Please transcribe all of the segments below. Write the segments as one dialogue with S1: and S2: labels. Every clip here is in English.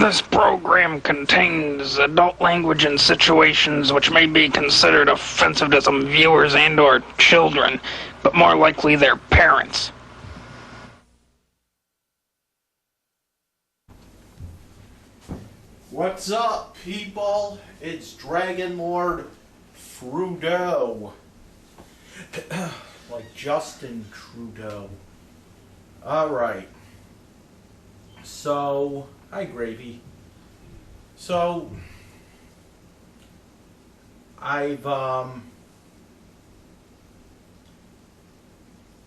S1: This program contains adult language and situations which may be considered offensive to some viewers and/or children, but more likely their parents.
S2: What's up, people? It's Dragonlordfrodo. Like Justin Trudeau. Alright. So, hi Gravy. So, I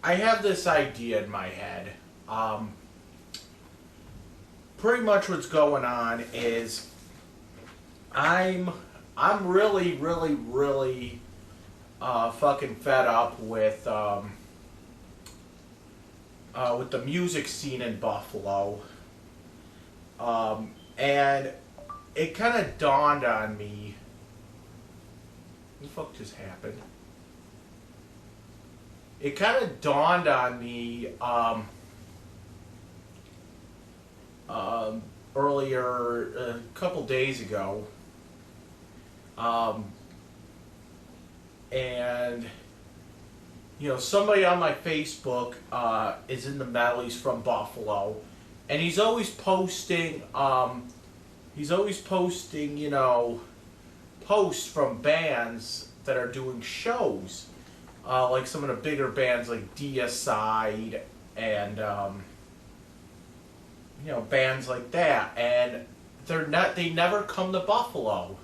S2: have this idea in my head. Pretty much what's going on is I'm really fucking fed up with the music scene in Buffalo. And it kind of dawned on me. What the fuck just happened? It kind of dawned on me earlier, a couple days ago, and you know, somebody on my Facebook is in the metal. He's from Buffalo, and he's always posting, you know, posts from bands that are doing shows, like some of the bigger bands like Deicide and you know, bands like that, and they never come to Buffalo.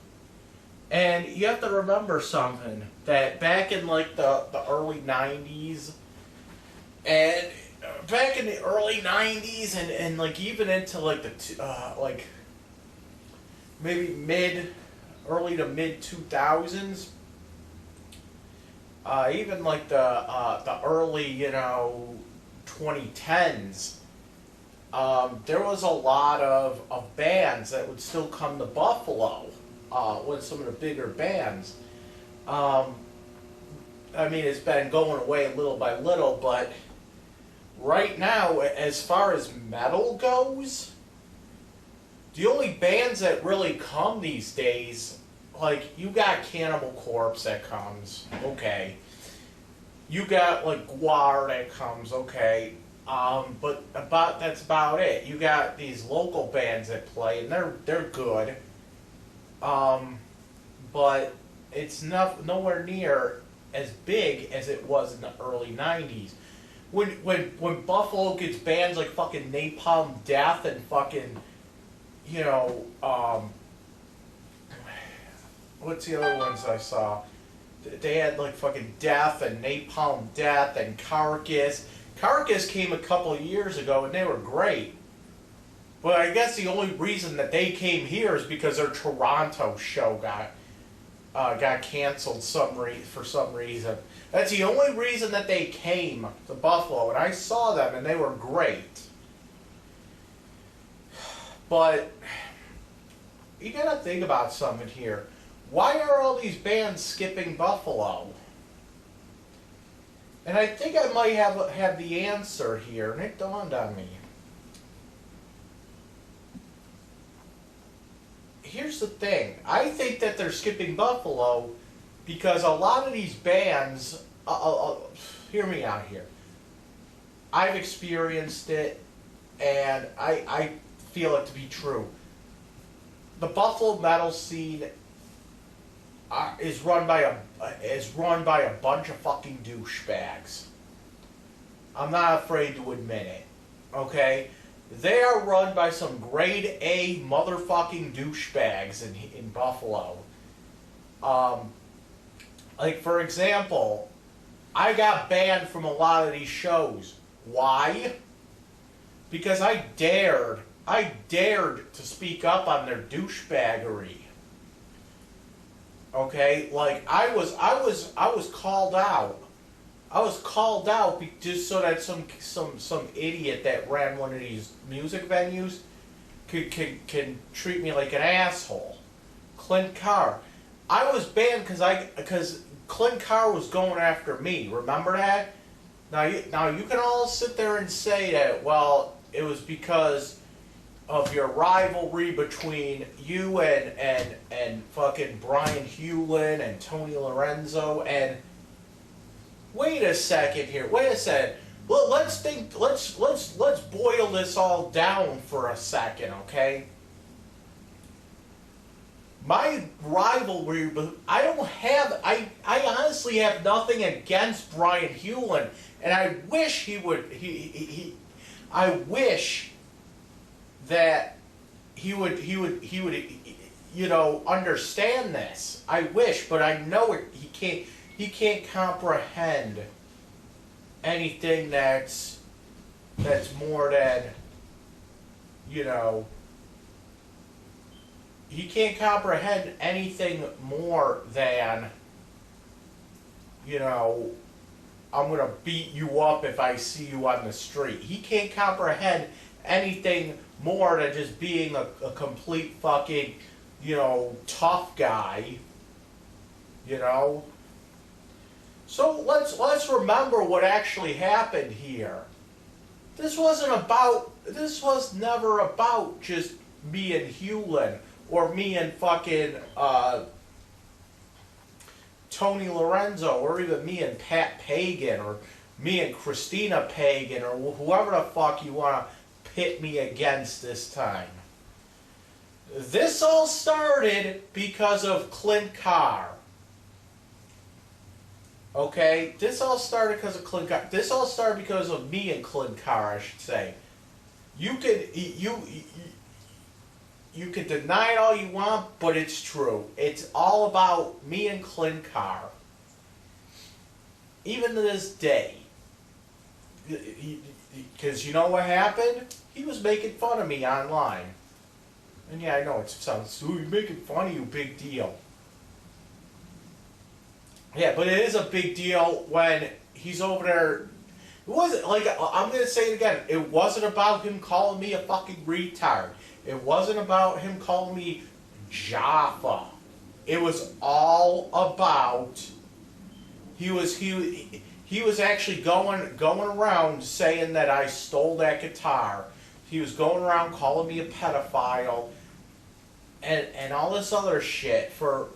S2: And you have to remember something, that back in like the early 90s, and back in the early 90s and like even into like the like maybe early to mid 2000s, even like the early, you know, 2010s, there was a lot of bands that would still come to Buffalo, with some of the bigger bands. I mean, it's been going away little by little, but right now, as far as metal goes, the only bands that really come these days, like, you got Cannibal Corpse that comes, okay. You got, like, Guar that comes, okay. But that's about it. You got these local bands that play, and they're good. But it's nowhere near as big as it was in the early 90s. When Buffalo gets bands like fucking Napalm Death and fucking, you know, what's the other ones I saw? They had like fucking Death and Napalm Death and Carcass. Carcass came a couple of years ago and they were great. But I guess the only reason that they came here is because their Toronto show got canceled for some reason. That's the only reason that they came to Buffalo, and I saw them and they were great. But you gotta think about something here. Why are all these bands skipping Buffalo? And I think I might have the answer here, and it dawned on me. Here's the thing. I think that they're skipping Buffalo because a lot of these bands, hear me out here. I've experienced it, and I feel it to be true. The Buffalo metal scene is run by a bunch of fucking douchebags. I'm not afraid to admit it. Okay? They are run by some grade A motherfucking douchebags in Buffalo. Like, for example, I got banned from a lot of these shows. Why? Because I dared to speak up on their douchebaggery. Okay? Like, I was called out. I was called out just so that some idiot that ran one of these music venues can treat me like an asshole. Clint Carr. I was banned because Clint Carr was going after me. Remember that? Now you can all sit there and say that, well, it was because your rivalry between you and fucking Brian Hewlin and Tony Lorenzo. And wait a second here. Wait a second. Well, let's boil this all down for a second, okay? My rivalry, I honestly have nothing against Brian Hewlin, and I wish I wish that he would, you know, understand this. I wish, but I know he can't comprehend anything that's more than, you know, he can't comprehend anything more than, you know, I'm going to beat you up if I see you on the street. He can't comprehend anything more than just being a complete fucking, you know, tough guy, you know. So let's remember what actually happened here. This was never about just me and Hewlin, or me and fucking Tony Lorenzo, or even me and Pat Pagan, or me and Christina Pagan, or whoever the fuck you want to pit me against this time. This all started because of Clint Carr. Okay? This all started because of Clint Carr. This all started because of me and Clint Carr, I should say. You can deny it all you want, but it's true. It's all about me and Clint Carr. Even to this day. Because you know what happened? He was making fun of me online. And yeah, I know it sounds, ooh, you're making fun of you, big deal. Yeah, but it is a big deal when he's over there. It wasn't, like, I'm going to say it again. It wasn't about him calling me a fucking retard. It wasn't about him calling me Jaffa. It was all about he was actually going around saying that I stole that guitar. He was going around calling me a pedophile and all this other shit. For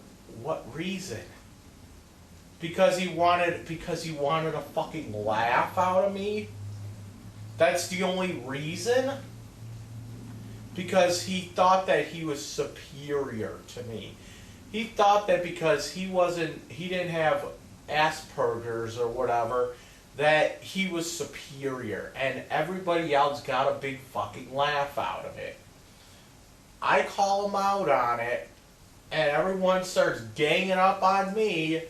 S2: what reason? Because he wanted a fucking laugh out of me? That's the only reason? Because he thought that he was superior to me. He thought that because he didn't have Asperger's or whatever, that he was superior, and everybody else got a big fucking laugh out of it. I call him out on it, and everyone starts ganging up on me.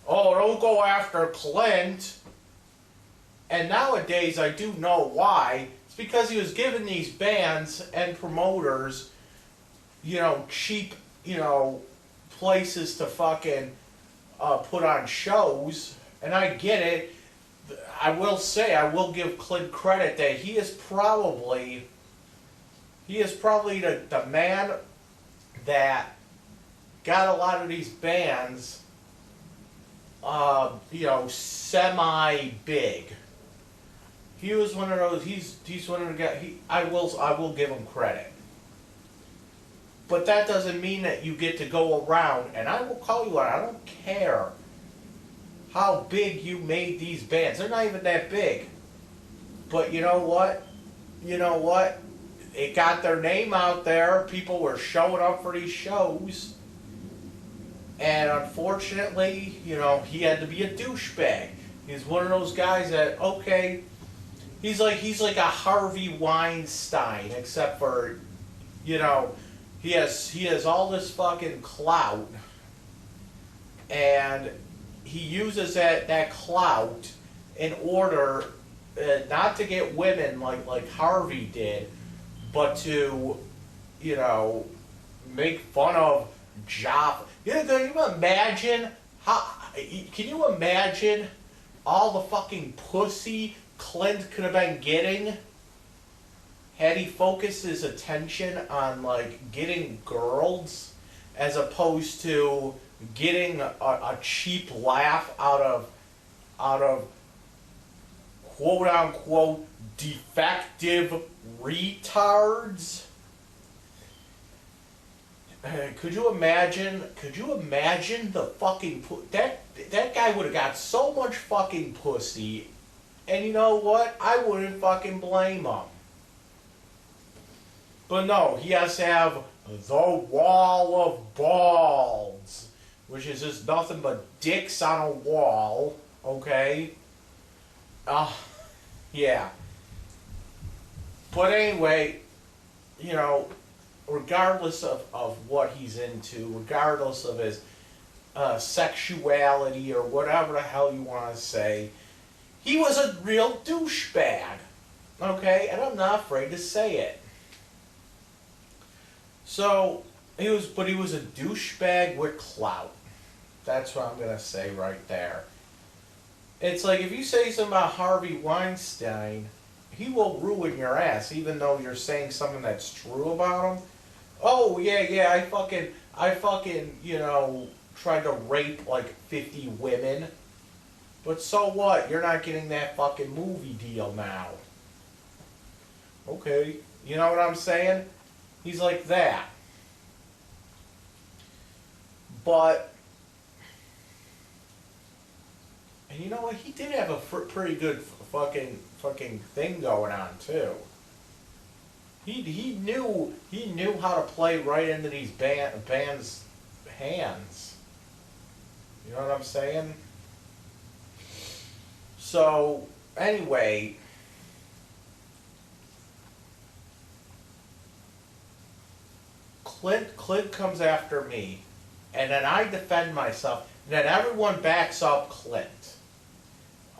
S2: Oh, don't go after Clint. And nowadays I do know why. It's because he was giving these bands and promoters, you know, cheap, you know, places to fucking put on shows. And I get it. I will say, I will give Clint credit that he is probably the man that got a lot of these bands, you know, semi-big. He was one of those. He's one of the guys. I will give him credit. But that doesn't mean that you get to go around, and I will call you out. I don't care how big you made these bands. They're not even that big. But you know what? You know what? It got their name out there. People were showing up for these shows. And unfortunately, you know, he had to be a douchebag. He's one of those guys that, okay, he's like a Harvey Weinstein, except for, you know, he has all this fucking clout, and he uses that clout in order not to get women like Harvey did, but to, you know, make fun of Jaffa. Can you imagine can you imagine all the fucking pussy Clint could have been getting had he focused his attention on, like, getting girls as opposed to getting a cheap laugh out of quote unquote defective retards? Could you imagine? Could you imagine the fucking that guy would have got so much fucking pussy, and you know what? I wouldn't fucking blame him. But no, he has to have the wall of balls, which is just nothing but dicks on a wall. Okay. Yeah. But anyway, you know, regardless of what he's into, regardless of his sexuality or whatever the hell you want to say, he was a real douchebag. Okay? And I'm not afraid to say it. So, he was a douchebag with clout. That's what I'm going to say right there. It's like if you say something about Harvey Weinstein, he will ruin your ass, even though you're saying something that's true about him. Oh, yeah, I fucking, you know, tried to rape like 50 women. But so what? You're not getting that fucking movie deal now. Okay, you know what I'm saying? He's like that. But, and you know what? He did have a pretty good fucking thing going on too. He knew how to play right into these band's hands. You know what I'm saying? So anyway, Clint comes after me, and then I defend myself, and then everyone backs up Clint.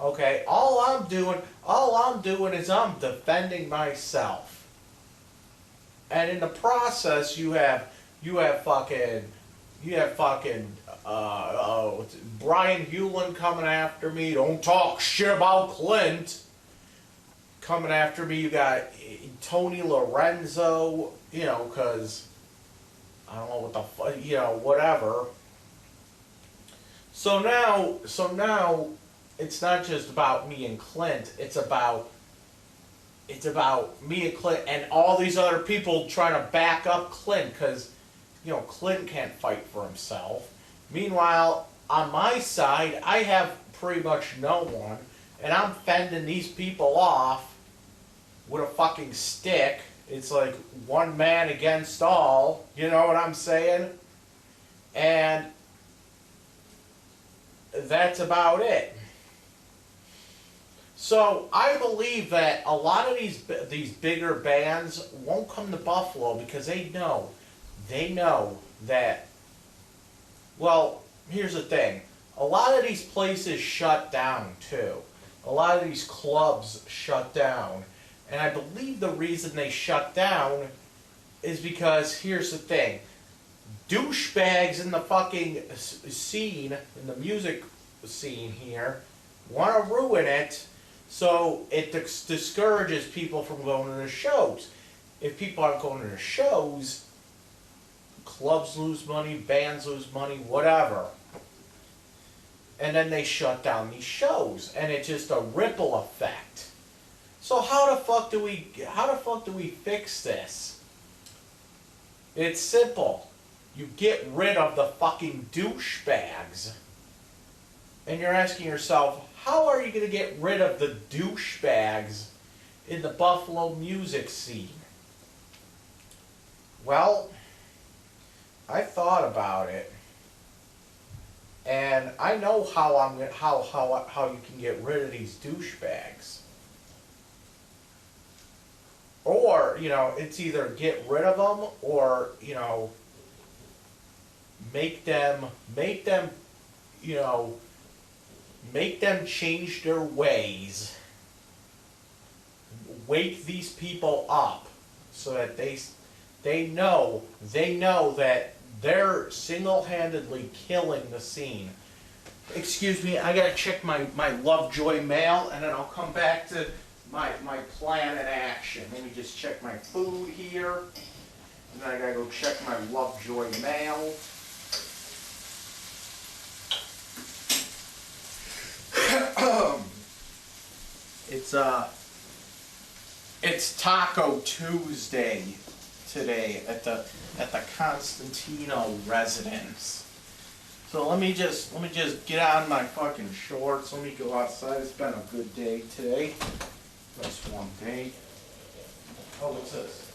S2: Okay, all I'm doing is I'm defending myself. And in the process, you have fucking Brian Hewlin coming after me. Don't talk shit about Clint. Coming after me, you got Tony Lorenzo. You know, because I don't know what the fuck. You know, whatever. So now, it's not just about me and Clint. It's about me and Clint and all these other people trying to back up Clint because, you know, Clint can't fight for himself. Meanwhile, on my side, I have pretty much no one, and I'm fending these people off with a fucking stick. It's like one man against all, you know what I'm saying? And that's about it. So I believe that a lot of these bigger bands won't come to Buffalo because they know that. Well, here's the thing: a lot of these places shut down too. A lot of these clubs shut down, and I believe the reason they shut down is because here's the thing: douchebags in the fucking scene, in the music scene here, want to ruin it. So it discourages people from going to the shows. If people aren't going to the shows, clubs lose money, bands lose money, whatever. And then they shut down these shows, and it's just a ripple effect. So how the fuck do we fix this? It's simple. You get rid of the fucking douchebags. And you're asking yourself, how are you going to get rid of the douchebags in the Buffalo music scene? Well, I thought about it, and I know how you can get rid of these douchebags. Or, you know, it's either get rid of them or, you know, make them, you know, make them change their ways. Wake these people up so that they know that they're single-handedly killing the scene. Excuse me, I gotta check my Lovejoy mail, and then I'll come back to my plan in action. Let me just check my food here, and then I gotta go check my Lovejoy mail. It's Taco Tuesday today at the Constantino residence. So let me just get on my fucking shorts. Let me go outside. It's been a good day today. Nice warm day. Oh, what's this?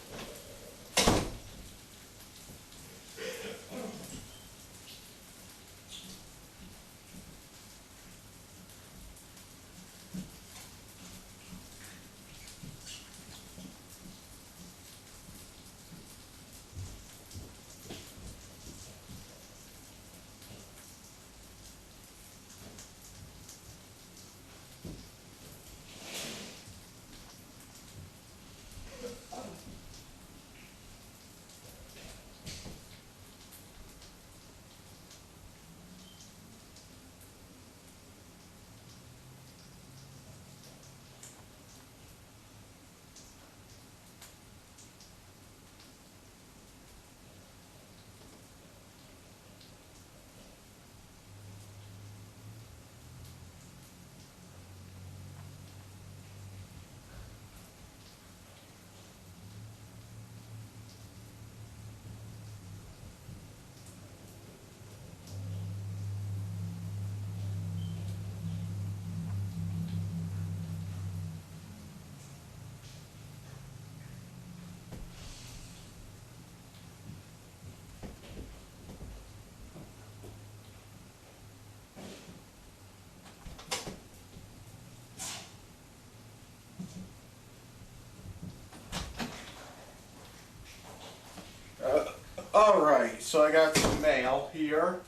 S2: Alright, so I got some mail here.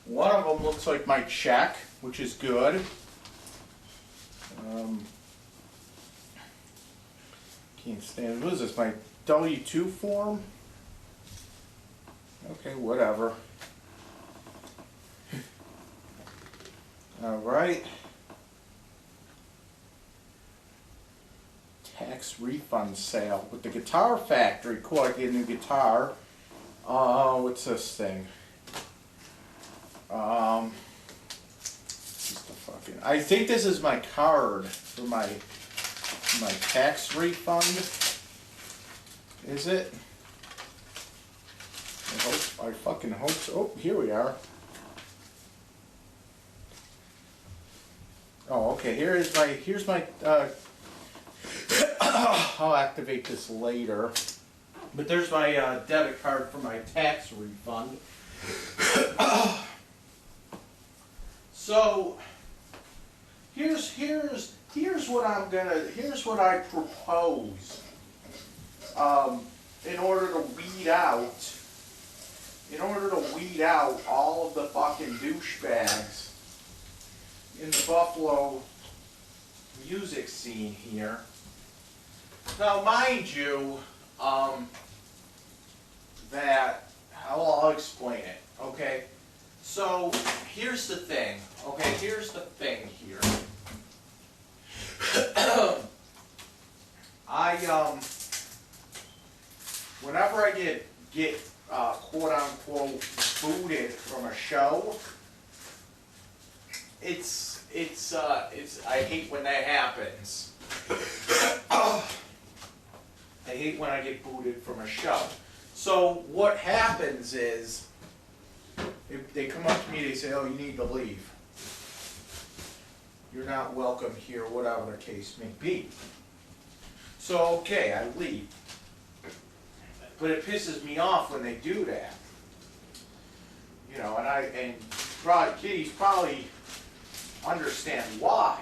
S2: One of them looks like my check, which is good. Can't stand it. What is this, my W-2 form? Okay, whatever. Alright. Tax refund sale with the Guitar Factory. Cool, I get a new guitar. What's this thing? Just a fucking. I think this is my card for my tax refund. Is it? I fucking hope so. Oh, here we are. Oh, okay. Here's my. I'll activate this later. But there's my debit card for my tax refund. So here's what I propose. In order to weed out all of the fucking douchebags in the Buffalo music scene here. Now, mind you, that I'll explain it. Okay, so here's the thing. Okay, here's the thing here. Whenever I get quote unquote booted from a show, it's I hate when that happens. I hate when I get booted from a show. So what happens is, if they come up to me, they say, "Oh, you need to leave. You're not welcome here," whatever the case may be. So okay, I leave. But it pisses me off when they do that. You know, and kiddies probably understand why.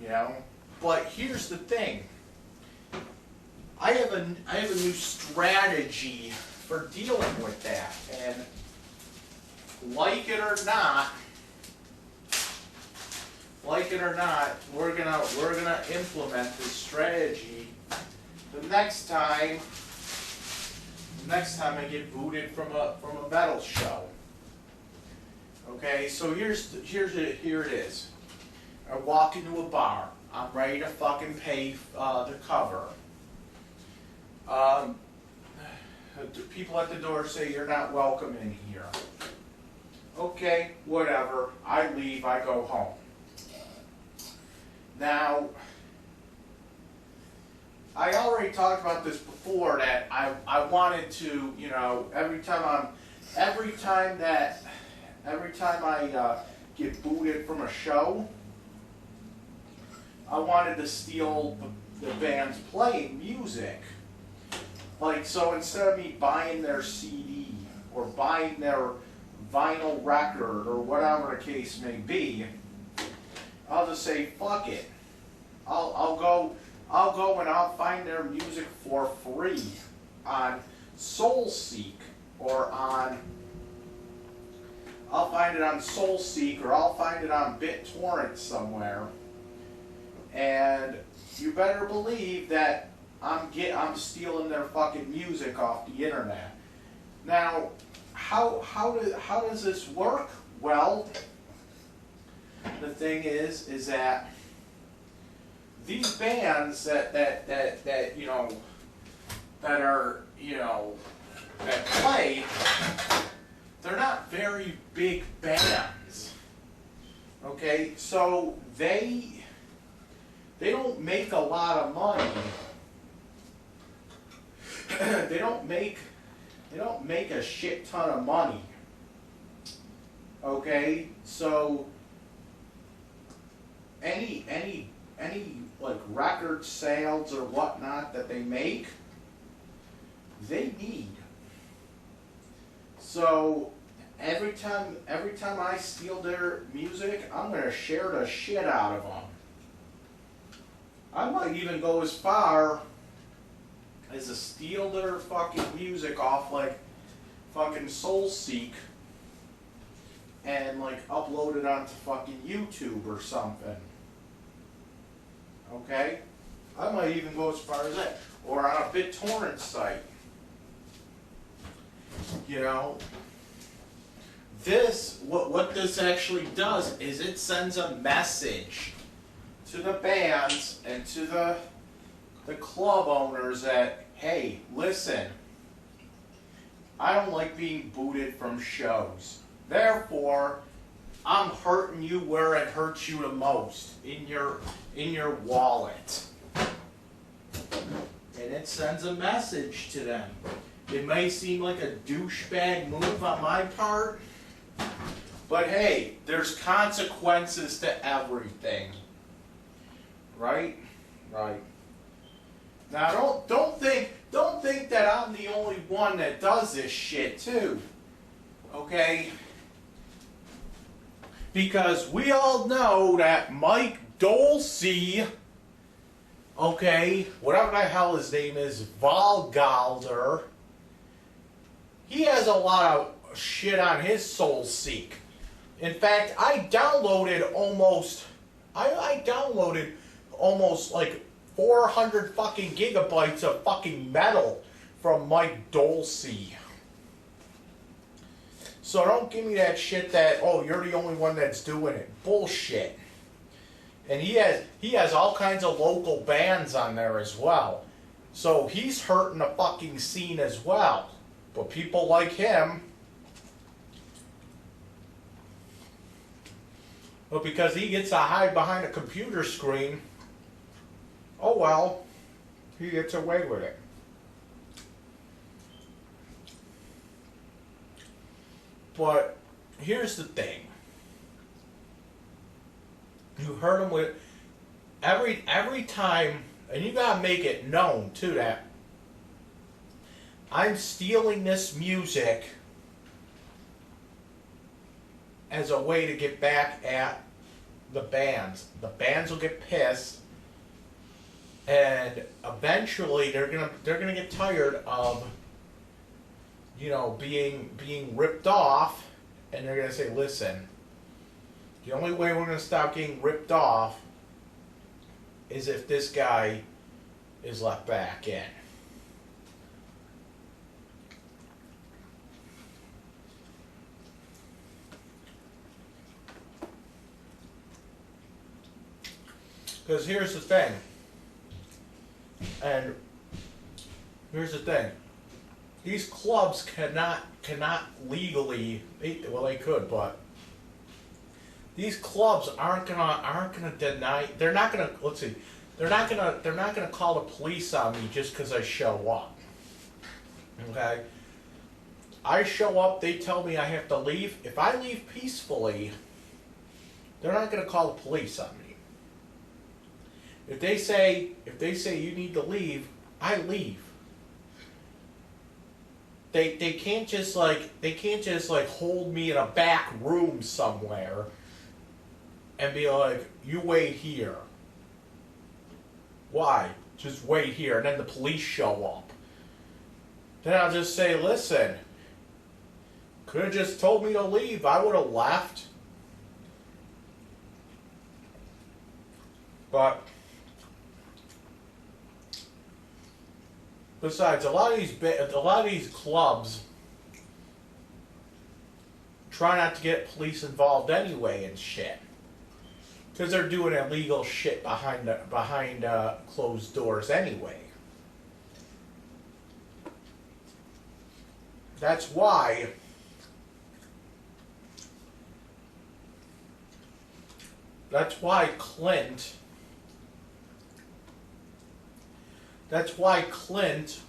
S2: You know, but here's the thing. I have a new strategy for dealing with that, and like it or not, we're gonna implement this strategy the next time I get booted from a metal show. Okay, so here it is. I walk into a bar. I'm ready to fucking pay the cover. People at the door say you're not welcome in here. Okay, whatever. I leave, I go home. Now, I already talked about this before, that I wanted to, you know, every time I get booted from a show, I wanted to steal the band's playing music. Like, so instead of me buying their CD or buying their vinyl record or whatever the case may be, I'll just say, fuck it. I'll go and I'll find their music for free on SoulSeek, or I'll find it on SoulSeek, or I'll find it on BitTorrent somewhere. And you better believe that I'm stealing their fucking music off the internet. Now, how does this work? Well, the thing is that these bands that you know, that are, you know, that play, they're not very big bands. Okay, so they don't make a lot of money. they don't make a shit ton of money. Okay, so any like record sales or whatnot that they make, they need. So every time I steal their music, I'm gonna share the shit out of them. I might even go as far as to steal their fucking music off like fucking SoulSeek and like upload it onto fucking YouTube or something. Okay? I might even go as far as that. Or on a BitTorrent site. You know? What this actually does is it sends a message to the bands and to the club owners that, hey, listen, I don't like being booted from shows. Therefore, I'm hurting you where it hurts you the most, in your wallet. And it sends a message to them. It may seem like a douchebag move on my part, but hey, there's consequences to everything. Right? Right. Now don't think that I'm the only one that does this shit too. Okay? Because we all know that Mike Dolce, okay, whatever the hell his name is, Valgalder, he has a lot of shit on his SoulSeek. In fact, I downloaded almost like 400 fucking gigabytes of fucking metal from Mike Dolce. So don't give me that shit that, oh, you're the only one that's doing it. Bullshit. And he has all kinds of local bands on there as well. So he's hurting the fucking scene as well. But people like him, but because he gets to hide behind a computer screen, oh well, he gets away with it. But here's the thing. You hurt him with every time, and you gotta make it known too that I'm stealing this music as a way to get back at the bands. The bands will get pissed, and eventually they're gonna get tired of, you know, being ripped off, and they're gonna say, listen, the only way we're gonna stop getting ripped off is if this guy is let back in. Because here's the thing, and here's the thing. These clubs cannot legally, well they could, but these clubs aren't gonna deny. They're not gonna they're not gonna call the police on me just because I show up. Okay? I show up, they tell me I have to leave. If I leave peacefully, they're not gonna call the police on me. If they say you need to leave, I leave. They can't just hold me in a back room somewhere and be like, you wait here. Why? Just wait here, and then the police show up. Then I'll just say, listen, could have just told me to leave. I would have left. But besides, a lot of these clubs try not to get police involved anyway and shit, because they're doing illegal shit behind closed doors anyway. That's why Clint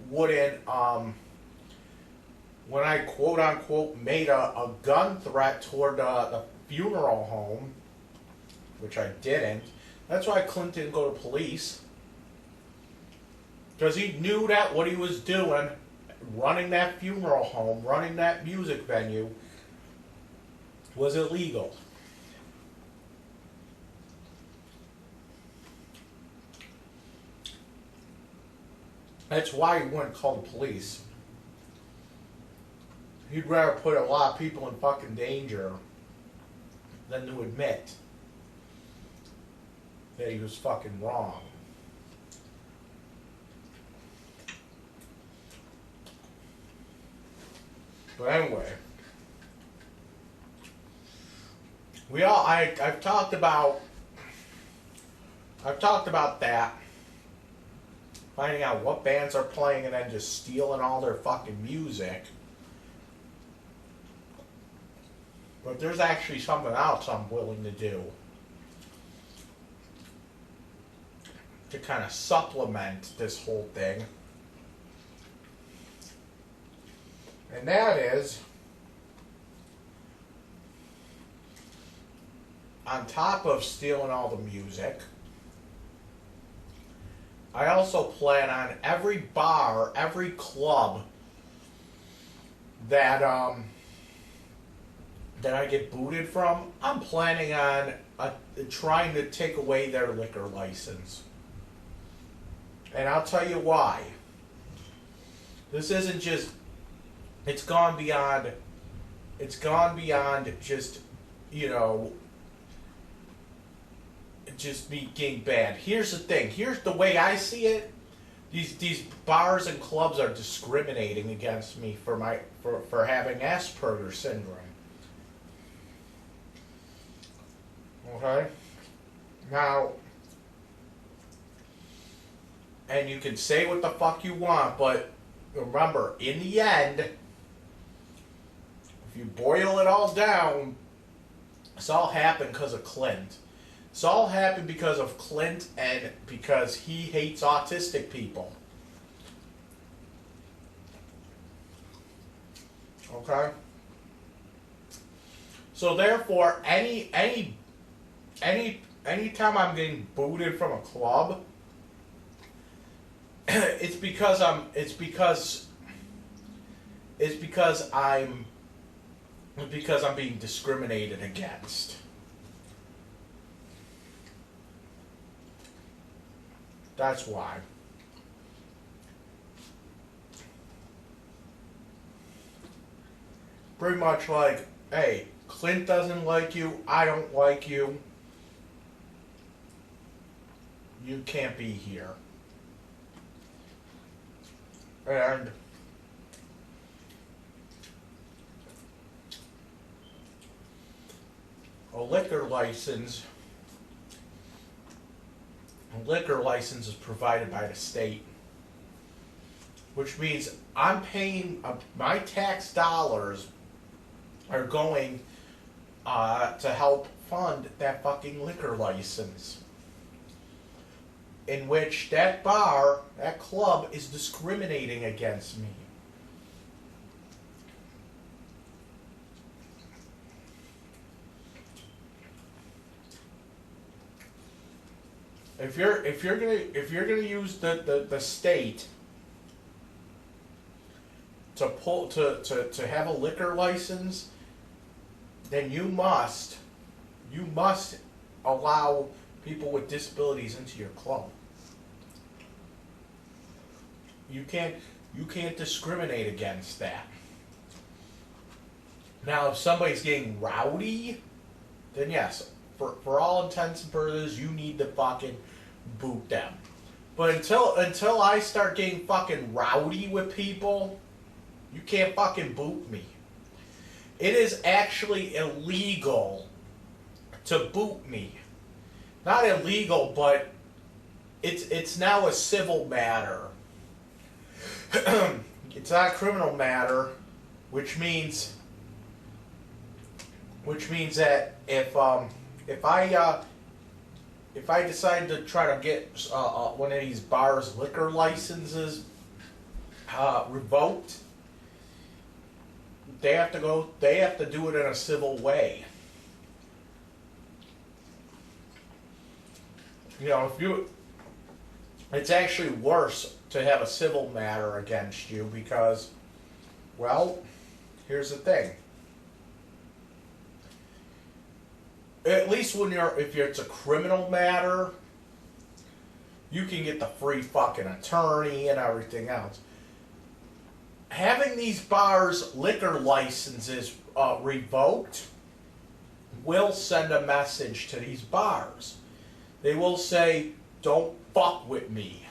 S2: wouldn't, when I quote unquote made a gun threat toward the funeral home, which I didn't, that's why Clint didn't go to police. Because he knew that what he was doing, running that funeral home, running that music venue, was illegal. That's why he wouldn't call the police. He'd rather put a lot of people in fucking danger than to admit that he was fucking wrong. But anyway, I've talked about that. Finding out what bands are playing and then just stealing all their fucking music. But there's actually something else I'm willing to do to kind of supplement this whole thing. And that is, on top of stealing all the music, I also plan on every bar, every club that I get booted from, I'm planning on trying to take away their liquor license. And I'll tell you why. This isn't just, it's gone beyond just, just me getting banned. Here's the thing. Here's the way I see it. These bars and clubs are discriminating against me for having Asperger's syndrome. Okay? Now, and you can say what the fuck you want, but remember, in the end, if you boil it all down, it's all happened because of Clint. It's all happened because of Clint and because he hates autistic people. Okay? So therefore, anytime I'm getting booted from a club, it's because I'm being discriminated against. That's why. Pretty much like, hey, Clint doesn't like you, I don't like you. You can't be here. And a liquor license is provided by the state, which means I'm paying, my tax dollars are going to help fund that fucking liquor license. in which that bar, that club, is discriminating against me. If you're gonna use the state to have a liquor license, then you must allow people with disabilities into your club. You can't discriminate against that. Now, if somebody's getting rowdy, then yes, for all intents and purposes, you need to fucking boot them. But until I start getting fucking rowdy with people, you can't fucking boot me. It is actually illegal to boot me. Not illegal, but it's now a civil matter. It's not a criminal matter, which means that if I decide to try to get one of these bars' liquor licenses revoked, they have to do it in a civil way. You know, it's actually worse to have a civil matter against you because, well, here's the thing. At least if it's a criminal matter, you can get the free fucking attorney and everything else. Having these bars' liquor licenses revoked will send a message to these bars. They will say, "Don't fuck with me."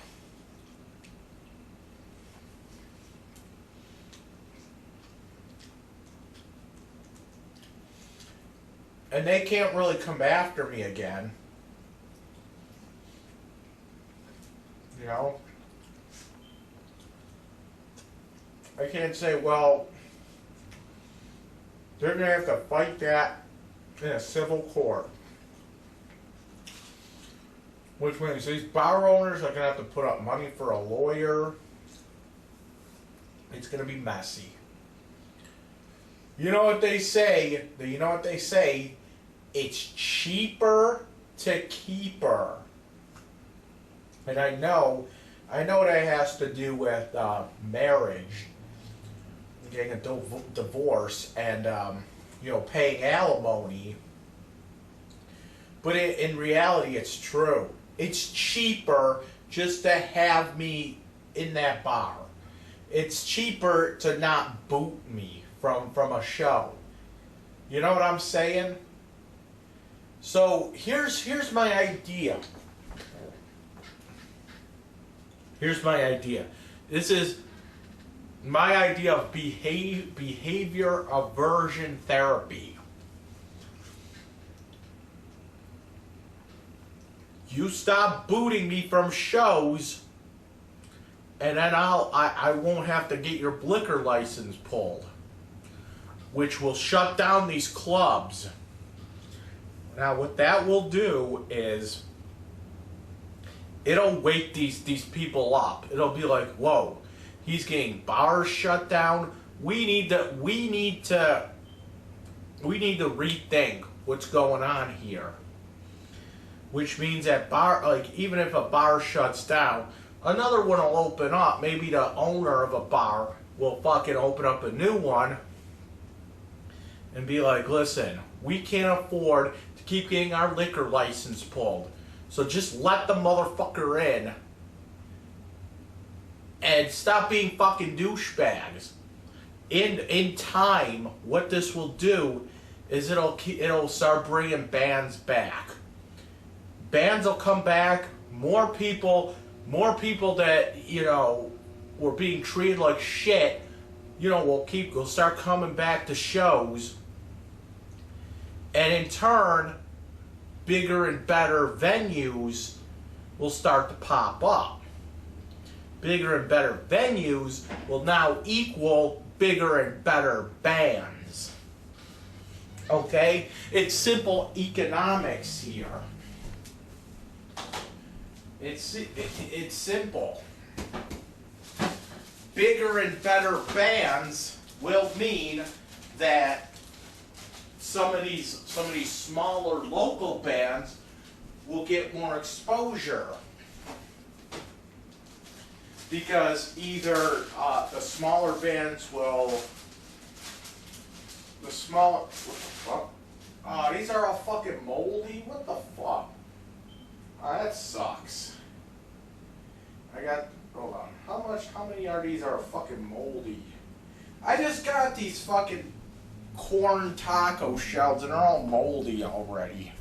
S2: And they can't really come after me again. You know? I can't say, well, they're going to have to fight that in a civil court. Which means these bar owners are going to have to put up money for a lawyer. It's going to be messy. You know what they say? It's cheaper to keep her. And I know that has to do with marriage, getting a divorce, and paying alimony. But in reality, it's true. It's cheaper just to have me in that bar. It's cheaper to not boot me from a show. You know what I'm saying? So here's my idea. Here's my idea. This is my idea of behavior aversion therapy. You stop booting me from shows, and then I won't have to get your liquor license pulled, which will shut down these clubs. Now, what that will do is it'll wake these people up. It'll be like, whoa, he's getting bars shut down. We need to rethink what's going on here. Which means that even if a bar shuts down, another one will open up. Maybe the owner of a bar will fucking open up a new one and be like, listen, we can't afford to keep getting our liquor license pulled. So just let the motherfucker in and stop being fucking douchebags. In time, what this will do is it'll start bringing bands back. Bands will come back. More people that were being treated like shit, will start coming back to shows. And in turn, bigger and better venues will start to pop up. Bigger and better venues will now equal bigger and better bands. Okay? It's simple economics here. It's simple. Bigger and better bands will mean that some of these smaller local bands will get more exposure, because either the smaller bands will these are all fucking moldy. What the fuck? That sucks. Hold on. How many are these are fucking moldy? I just got these fucking corn taco shells and they're all moldy already.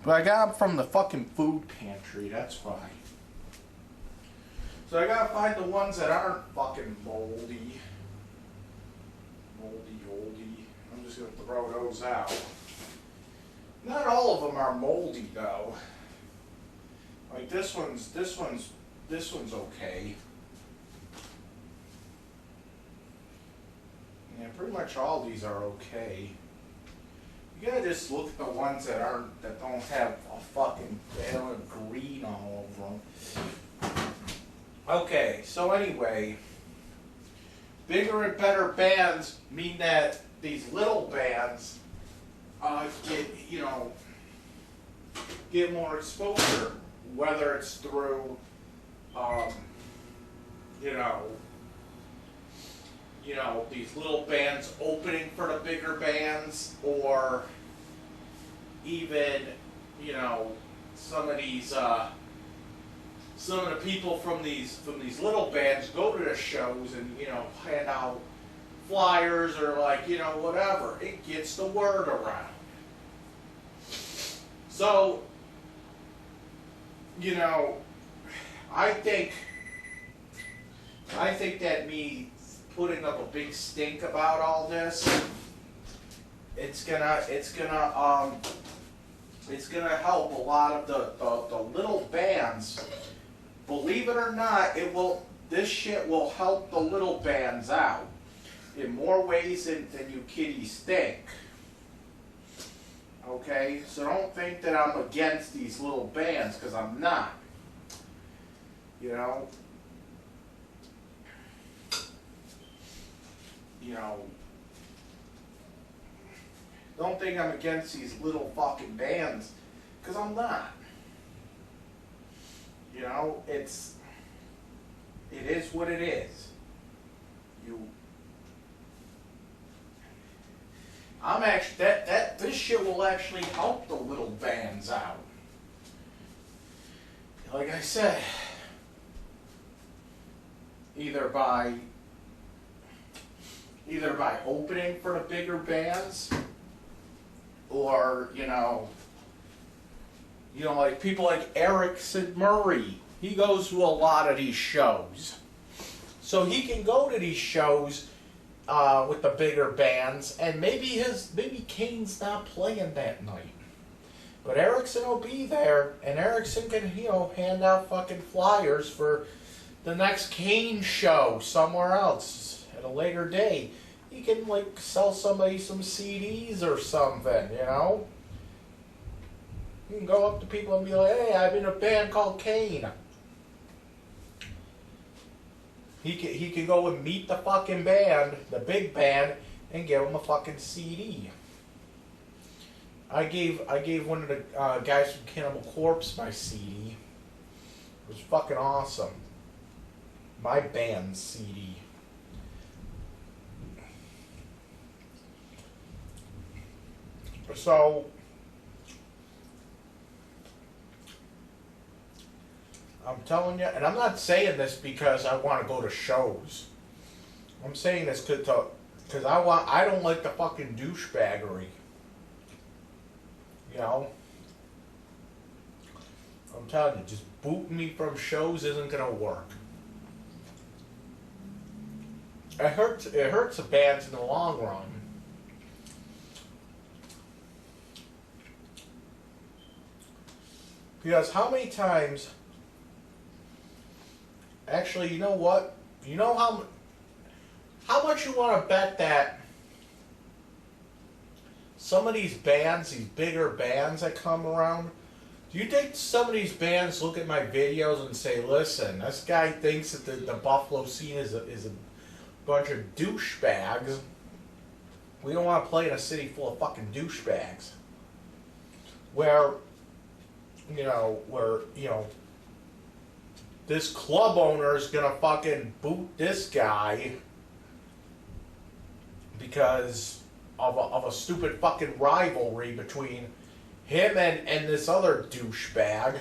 S2: But I got them from the fucking food pantry, that's why. So I gotta find the ones that aren't fucking moldy. Moldy. I'm just gonna throw those out. Not all of them are moldy though. Like this one's okay. Yeah, pretty much all these are okay. You gotta just look at the ones that don't have a fucking, they don't have green all over them. Okay, so anyway, bigger and better bands mean that these little bands get more exposure, whether it's through these little bands opening for the bigger bands, or even some of the people from these little bands go to the shows and hand out flyers or whatever. It gets the word around. So I think that me putting up a big stink about all this, it's gonna help a lot of the little bands. Believe it or not, this shit will help the little bands out in more ways than you kiddies think. Okay, so don't think that I'm against these little bands, because I'm not. Don't think I'm against these little fucking bands, because I'm not. It is what it is. I'm actually this shit will actually help the little bands out. Like I said, either by opening for the bigger bands, or like people like Erickson Murray. He goes to a lot of these shows, so he can go to these shows with the bigger bands, and maybe Kane's not playing that night, but Erickson will be there, and Erickson can hand out fucking flyers for the next Kane show somewhere else at a later day. He can sell somebody some CDs or something. You can go up to people and be like, "Hey, I'm in a band called Kane." He can go and meet the fucking band, the big band, and give them a fucking CD. I gave one of the guys from Cannibal Corpse my CD. It was fucking awesome. My band's CD. So I'm telling you, and I'm not saying this because I want to go to shows. I'm saying this because I don't like the fucking douchebaggery. I'm telling you, just booting me from shows isn't gonna work. It hurts the bands in the long run. Because how many times... Actually, you know what? You know how much you want to bet that some of these bands, these bigger bands that come around, Do you think some of these bands look at my videos and say, listen, this guy thinks that the Buffalo scene is a bunch of douchebags. We don't want to play in a city full of fucking douchebags. Where this club owner is gonna fucking boot this guy because of a stupid fucking rivalry between him and this other douchebag.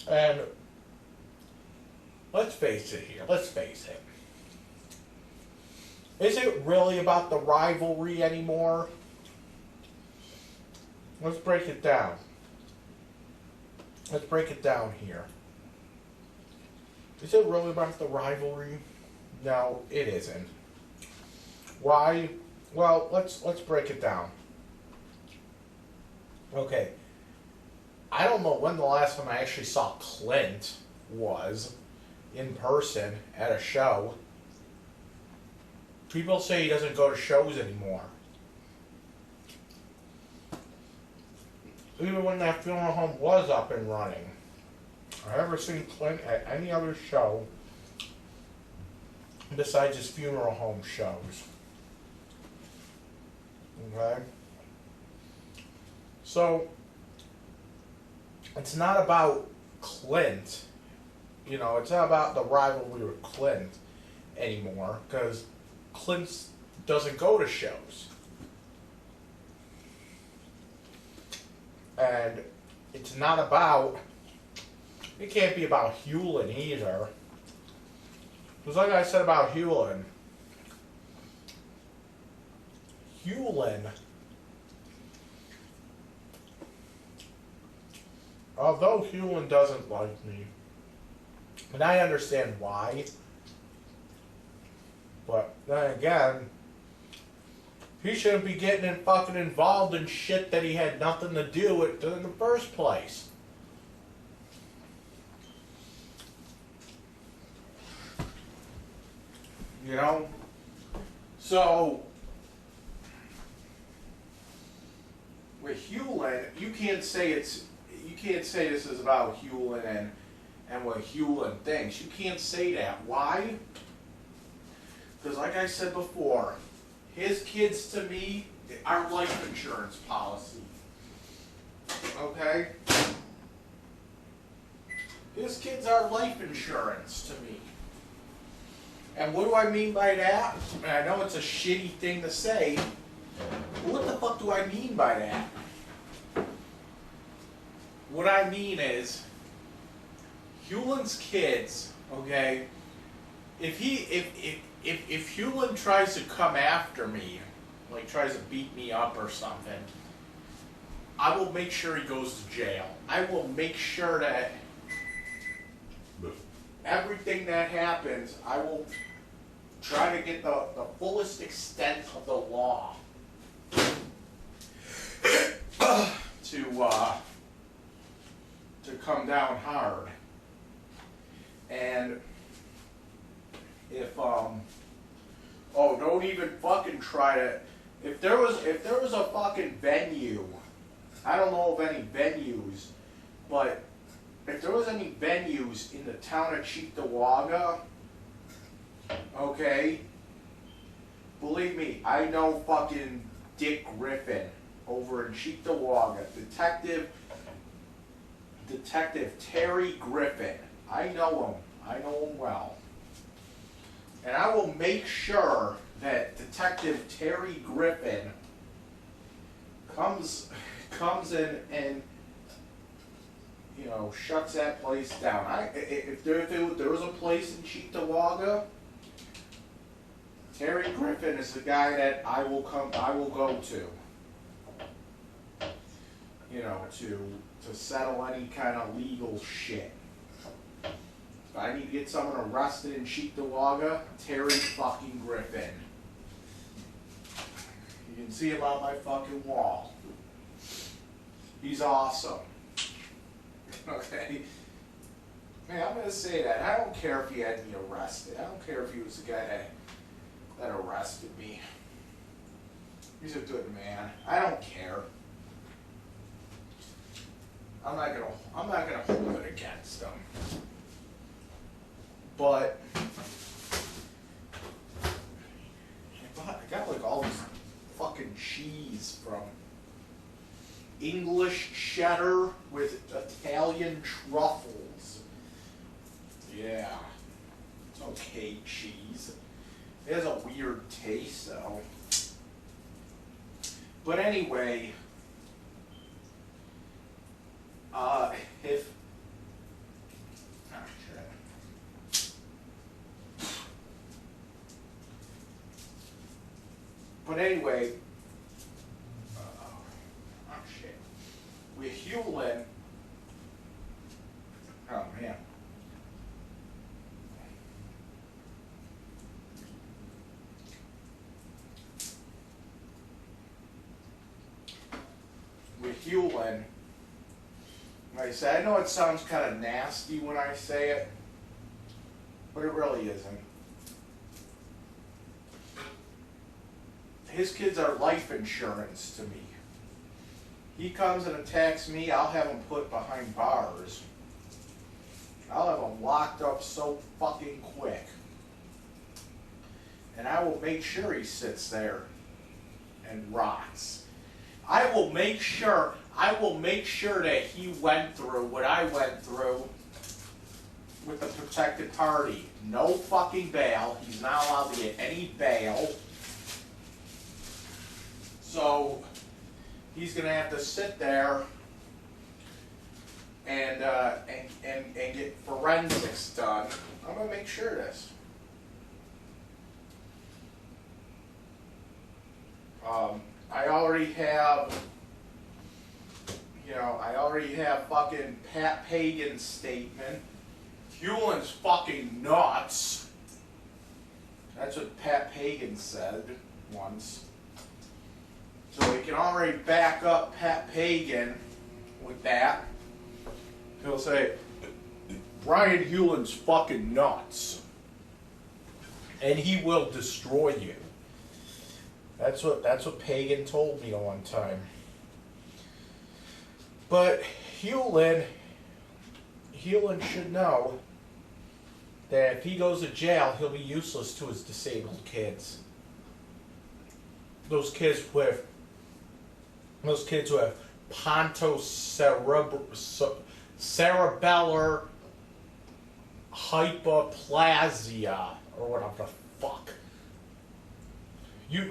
S2: And let's face it here, let's face it. Is it really about the rivalry anymore? Let's break it down. Let's break it down here. Is it really about the rivalry? No, it isn't. Why? Well, let's break it down. Okay. I don't know when the last time I actually saw Clint was in person at a show. People say he doesn't go to shows anymore. Even when that funeral home was up and running, I've never seen Clint at any other show besides his funeral home shows. Okay? So, it's not about Clint. It's not about the rivalry with Clint anymore, because Clint doesn't go to shows. And it's not about, it can't be about Hewlin either. Because like I said about Hewlin, although Hewlin doesn't like me, and I understand why, but then again, he shouldn't be getting fucking involved in shit that he had nothing to do with in the first place. So with Hewlin, you can't say this is about Hewlin and what Hewlin thinks. You can't say that. Why? Because like I said before, his kids to me are life insurance policy. Okay? His kids are life insurance to me. And what do I mean by that? And I know it's a shitty thing to say, but what the fuck do I mean by that? What I mean is, Hewlin's kids, okay, if Hewlin tries to come after me, like tries to beat me up or something, I will make sure he goes to jail. I will make sure that everything that happens, I will try to get the fullest extent of the law to come down hard. And if don't even fucking try to. If there was a fucking venue, I don't know of any venues, but if there was any venues in the town of Cheektowaga, okay, believe me, I know fucking Dick Griffin over in Cheektowaga, Detective Terry Griffin. I know him well. And I will make sure that Detective Terry Griffin comes in and shuts that place down. If there was a place in Cheektowaga, Terry Griffin is the guy that I will go to. To settle any kind of legal shit. If I need to get someone arrested in Cheektowaga, Terry fucking Griffin. You can see him on my fucking wall. He's awesome. Okay? Man, I'm gonna say that. I don't care if he had me arrested. I don't care if he was the guy that arrested me. He's a good man. I don't care. I'm not gonna hold it against him. But I got like all this fucking cheese from English cheddar with Italian truffles. Yeah. It's okay cheese. It has a weird taste though. But anyway, if oh shit. But anyway, oh shit. With Hewlin, oh man. With Hewlin, like I said, I know it sounds kind of nasty when I say it, but it really isn't. His kids are life insurance to me. He comes and attacks me, I'll have him put behind bars. I'll have him locked up so fucking quick. And I will make sure he sits there and rots. I will make sure that he went through what I went through with the protected party. No fucking bail. He's not allowed to get any bail. So he's gonna have to sit there and get forensics done. I'm gonna make sure of this. I already have fucking Pat Pagan's statement. Hewlin's fucking nuts. That's what Pat Pagan said once. So we can already back up Pat Pagan with that. He'll say, Brian Hewlin's fucking nuts. And he will destroy you. That's what Pagan told me one time. But Hewlin should know that if he goes to jail, he'll be useless to his disabled kids. Those kids who have pontocerebellar hypoplasia or whatever the fuck. You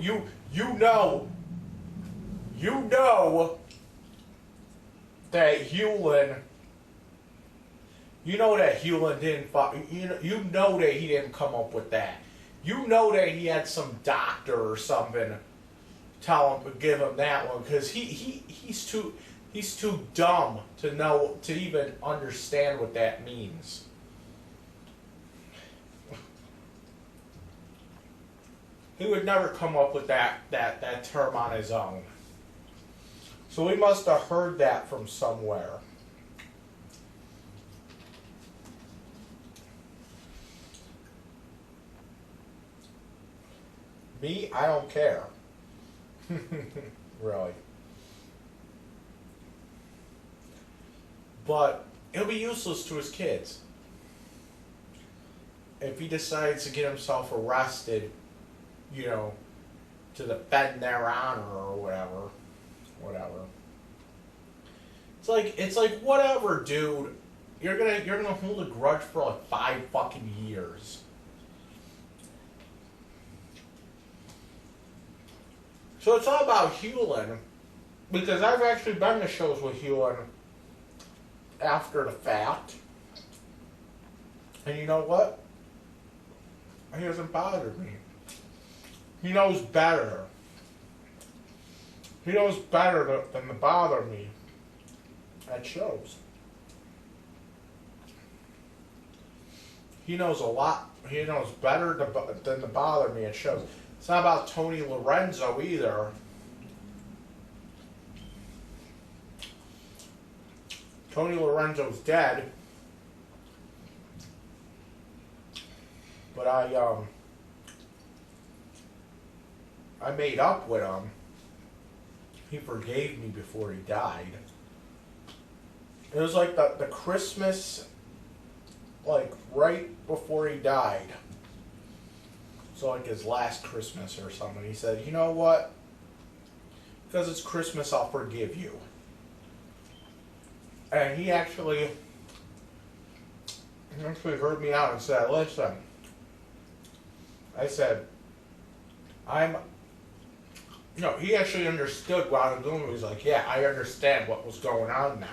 S2: know that Hewlin. You know that Hewlin didn't. You know that he didn't come up with that. You know that he had some doctor or something give him that one because he's too dumb to even understand what that means. He would never come up with that term on his own. So he must have heard that from somewhere. Me, I don't care. Really. But he'll be useless to his kids. If he decides to get himself arrested, to defend their honor or whatever. It's like whatever, dude. You're gonna hold a grudge for like 5 fucking years. So it's all about Hewlin, because I've actually been to shows with Hewlin after the fact, and you know what? He doesn't bother me. He knows better. He knows better than to bother me at shows. He knows a lot. He knows better than to bother me at shows. It's not about Tony Lorenzo either. Tony Lorenzo's dead. But I made up with him he forgave me before he died. It was like the Christmas, like right before he died. So like his last Christmas or something. He said, you know what? Because it's Christmas, I'll forgive you. And he actually heard me out and said, listen, I said, he actually understood what I was doing. He was like, yeah, I understand what was going on now.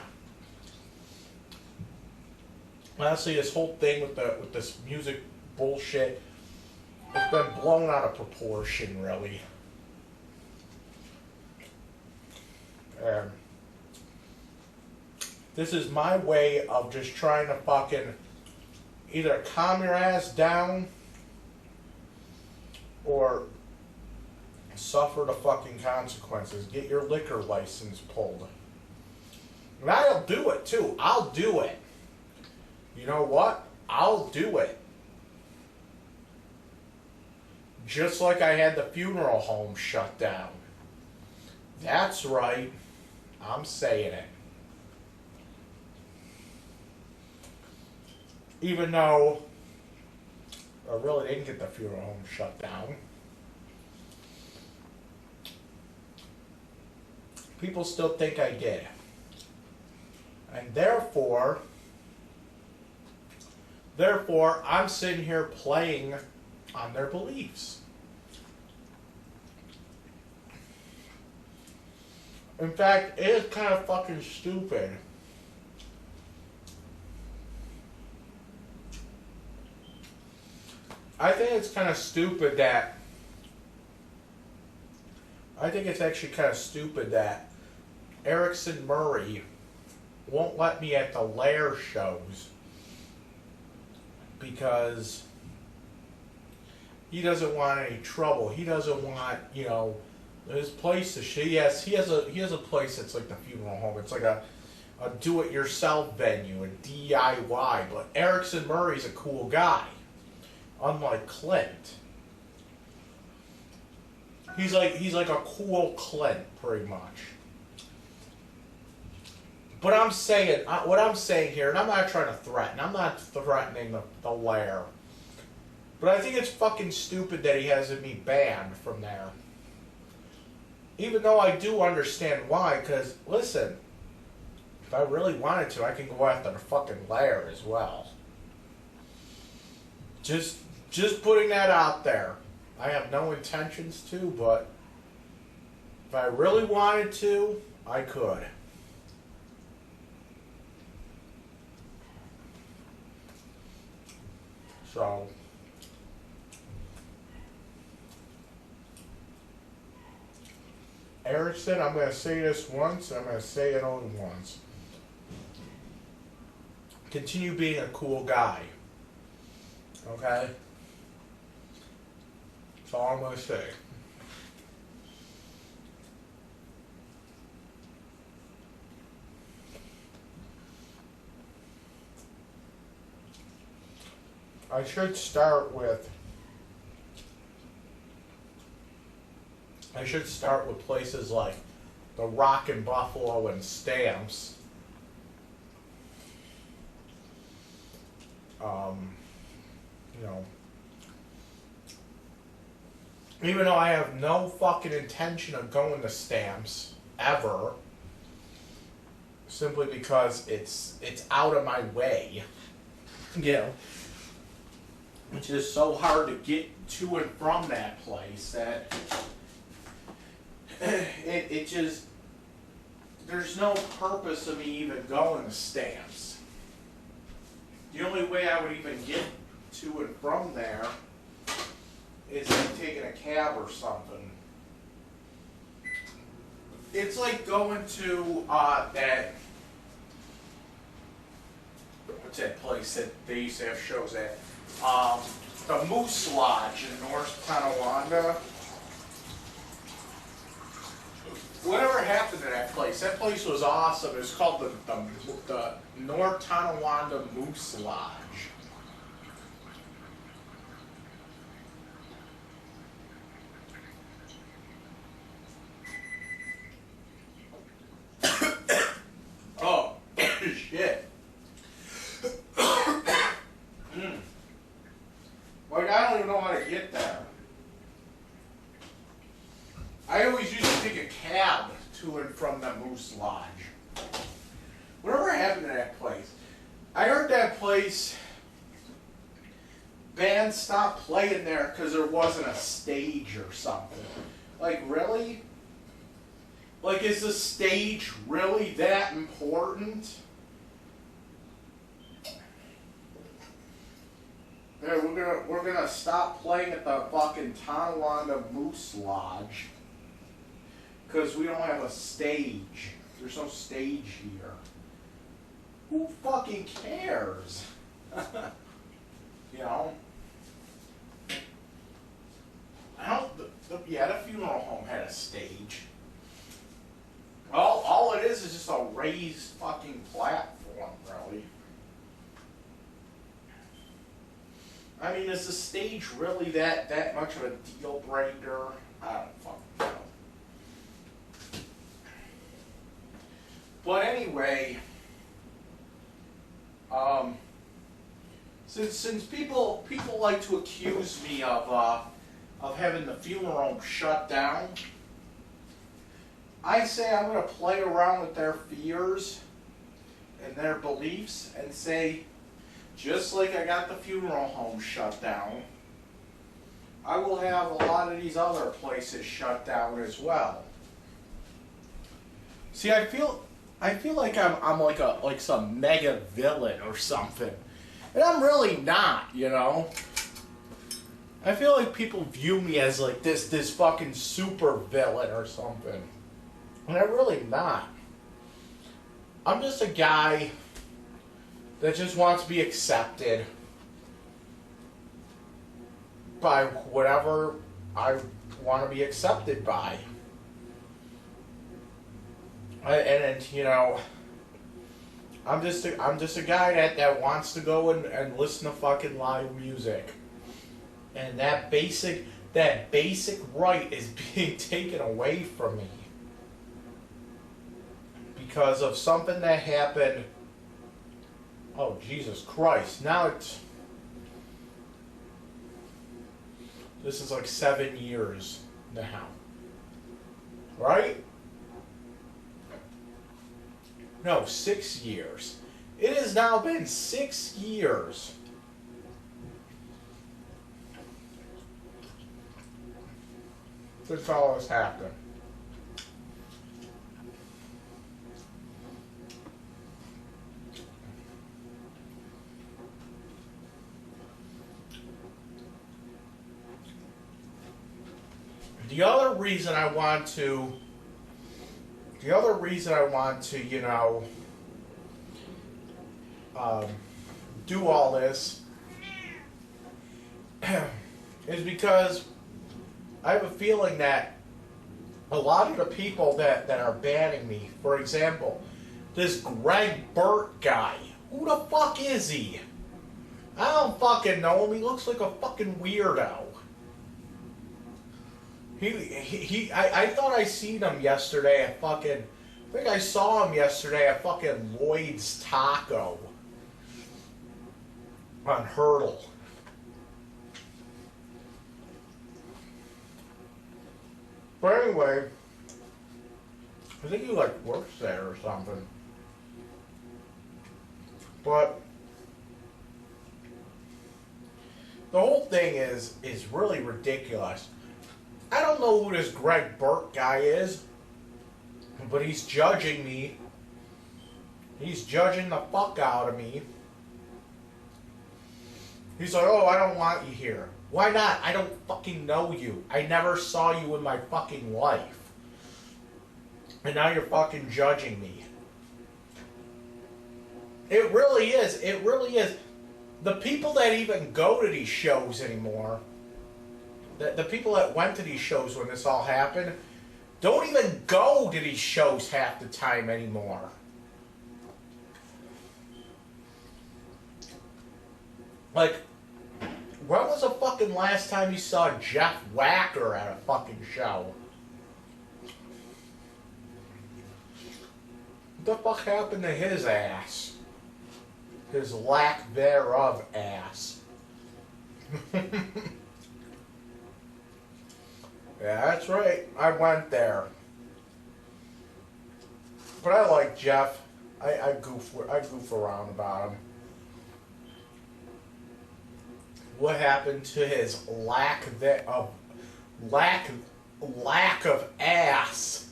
S2: Honestly, this whole thing with this music bullshit has been blown out of proportion, really. This is my way of just trying to fucking either calm your ass down or suffer the fucking consequences. Get your liquor license pulled. And I'll do it too. I'll do it. You know what? I'll do it. Just like I had the funeral home shut down. That's right. I'm saying it. Even though I really didn't get the funeral home shut down. People still think I did. And therefore, I'm sitting here playing on their beliefs. In fact, it is kind of fucking stupid. I think it's kind of stupid that Erickson Murray won't let me at the Lair shows because he doesn't want any trouble. He doesn't want, his place to he has a place that's like the funeral home. It's like a do-it-yourself venue, a DIY. But Erickson Murray's a cool guy, unlike Clint. He's like a cool Clint, pretty much. But what I'm saying here, and I'm not trying to threaten. I'm not threatening the Lair. But I think it's fucking stupid that he has me banned from there. Even though I do understand why, because, listen, if I really wanted to, I can go after the fucking Lair as well. Just putting that out there. I have no intentions to, but if I really wanted to, I could. So, Erickson, I'm going to say this once, I'm going to say it only once. Continue being a cool guy. Okay? That's all I'm going to say. I should start with places like the Rock and Buffalo and Stamps. Even though I have no fucking intention of going to Stamps ever, simply because it's out of my way. Which is so hard to get to and from that place that it just, there's no purpose of me even going to Stamps. The only way I would even get to and from there is like taking a cab or something. It's like going to that, what's that place that they used to have shows at? The Moose Lodge in North Tonawanda. Whatever happened to that place? That place was awesome. It was called the North Tonawanda Moose Lodge. even know how to get there. I always used to take a cab to and from the Moose Lodge. Whatever happened to that place? I heard that place, bands stopped playing there because there wasn't a stage or something. Like, really? Like, is the stage really that important? Yeah, we're gonna stop playing at the fucking Tonawanda Moose Lodge because we don't have a stage. There's no stage here. Who fucking cares? You know? I don't. Yeah, the funeral home had a stage. All it is just a raised fucking platform, really. I mean, is the stage really that much of a deal breaker? I don't fucking know. But anyway, since people like to accuse me of having the funeral home shut down, I say I'm going to play around with their fears and their beliefs and say, just like I got the funeral home shut down, I will have a lot of these other places shut down as well. See, I feel like I'm like some mega villain or something, and I'm really not, you know. I feel like people view me as like this fucking super villain or something, and I'm really not. I'm just a guy that just wants to be accepted by whatever I want to be accepted by. And you know, I'm just a guy that wants to go and listen to fucking live music. And that basic right is being taken away from me because of something that happened. Oh, Jesus Christ. Now this is like 7 years now. Right? No, 6 years. It has now been 6 years since all this happened. The other reason I want to, you know, do all this is because I have a feeling that a lot of the people that are banning me, for example, this Greg Burt guy, who the fuck is he? I don't fucking know him. He looks like a fucking weirdo. I thought I seen him yesterday at fucking, I think I saw him yesterday at fucking Lloyd's Taco on Hurdle. But anyway, I think he like works there or something. But the whole thing is really ridiculous. I don't know who this Greg Burt guy is, but he's judging me. He's judging the fuck out of me. He's like, oh, I don't want you here. Why not? I don't fucking know you. I never saw you in my fucking life. And now you're fucking judging me. It really is. It really is. The people that even go to these shows anymore, the people that went to these shows when this all happened, don't even go to these shows half the time anymore. Like, when was the fucking last time you saw Jeff Wacker at a fucking show? What the fuck happened to his ass? His lack thereof ass. Yeah, that's right. I went there. But I like Jeff. I goof around about him. What happened to his lack of ass?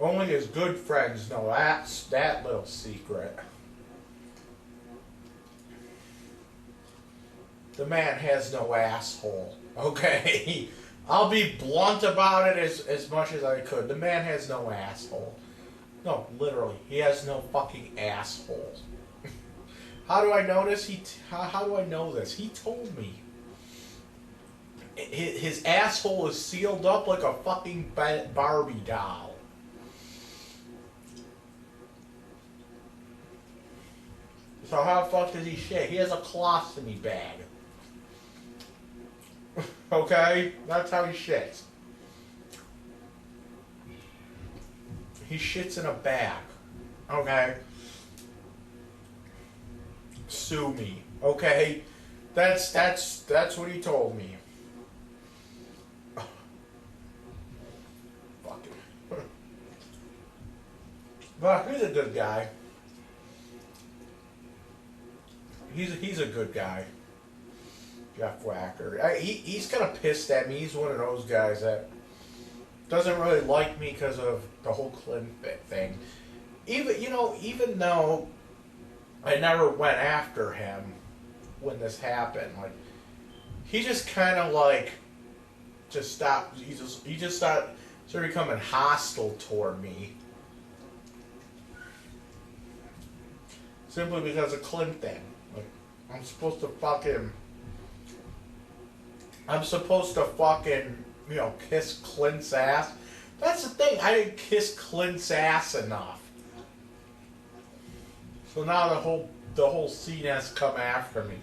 S2: Only his good friends know that little secret. The man has no asshole. Okay? I'll be blunt about it as much as I could. The man has no asshole. No, literally. He has no fucking asshole. How do I know this? How do I know this? He told me. His asshole is sealed up like a fucking Barbie doll. So how the fuck does he shit? He has a colostomy bag. Okay? That's how he shits. He shits in a bag. Okay? Sue me. Okay? That's what he told me. Fucking. But he's a good guy. He's a good guy. Jeff Wacker. He's kind of pissed at me. He's one of those guys that doesn't really like me because of the whole Clinton thing. Even though I never went after him when this happened, like he just kind of like just stopped. He just started becoming hostile toward me simply because of Clinton. Like I'm supposed to fucking, kiss Clint's ass. That's the thing. I didn't kiss Clint's ass enough. So now the whole scene has come after me.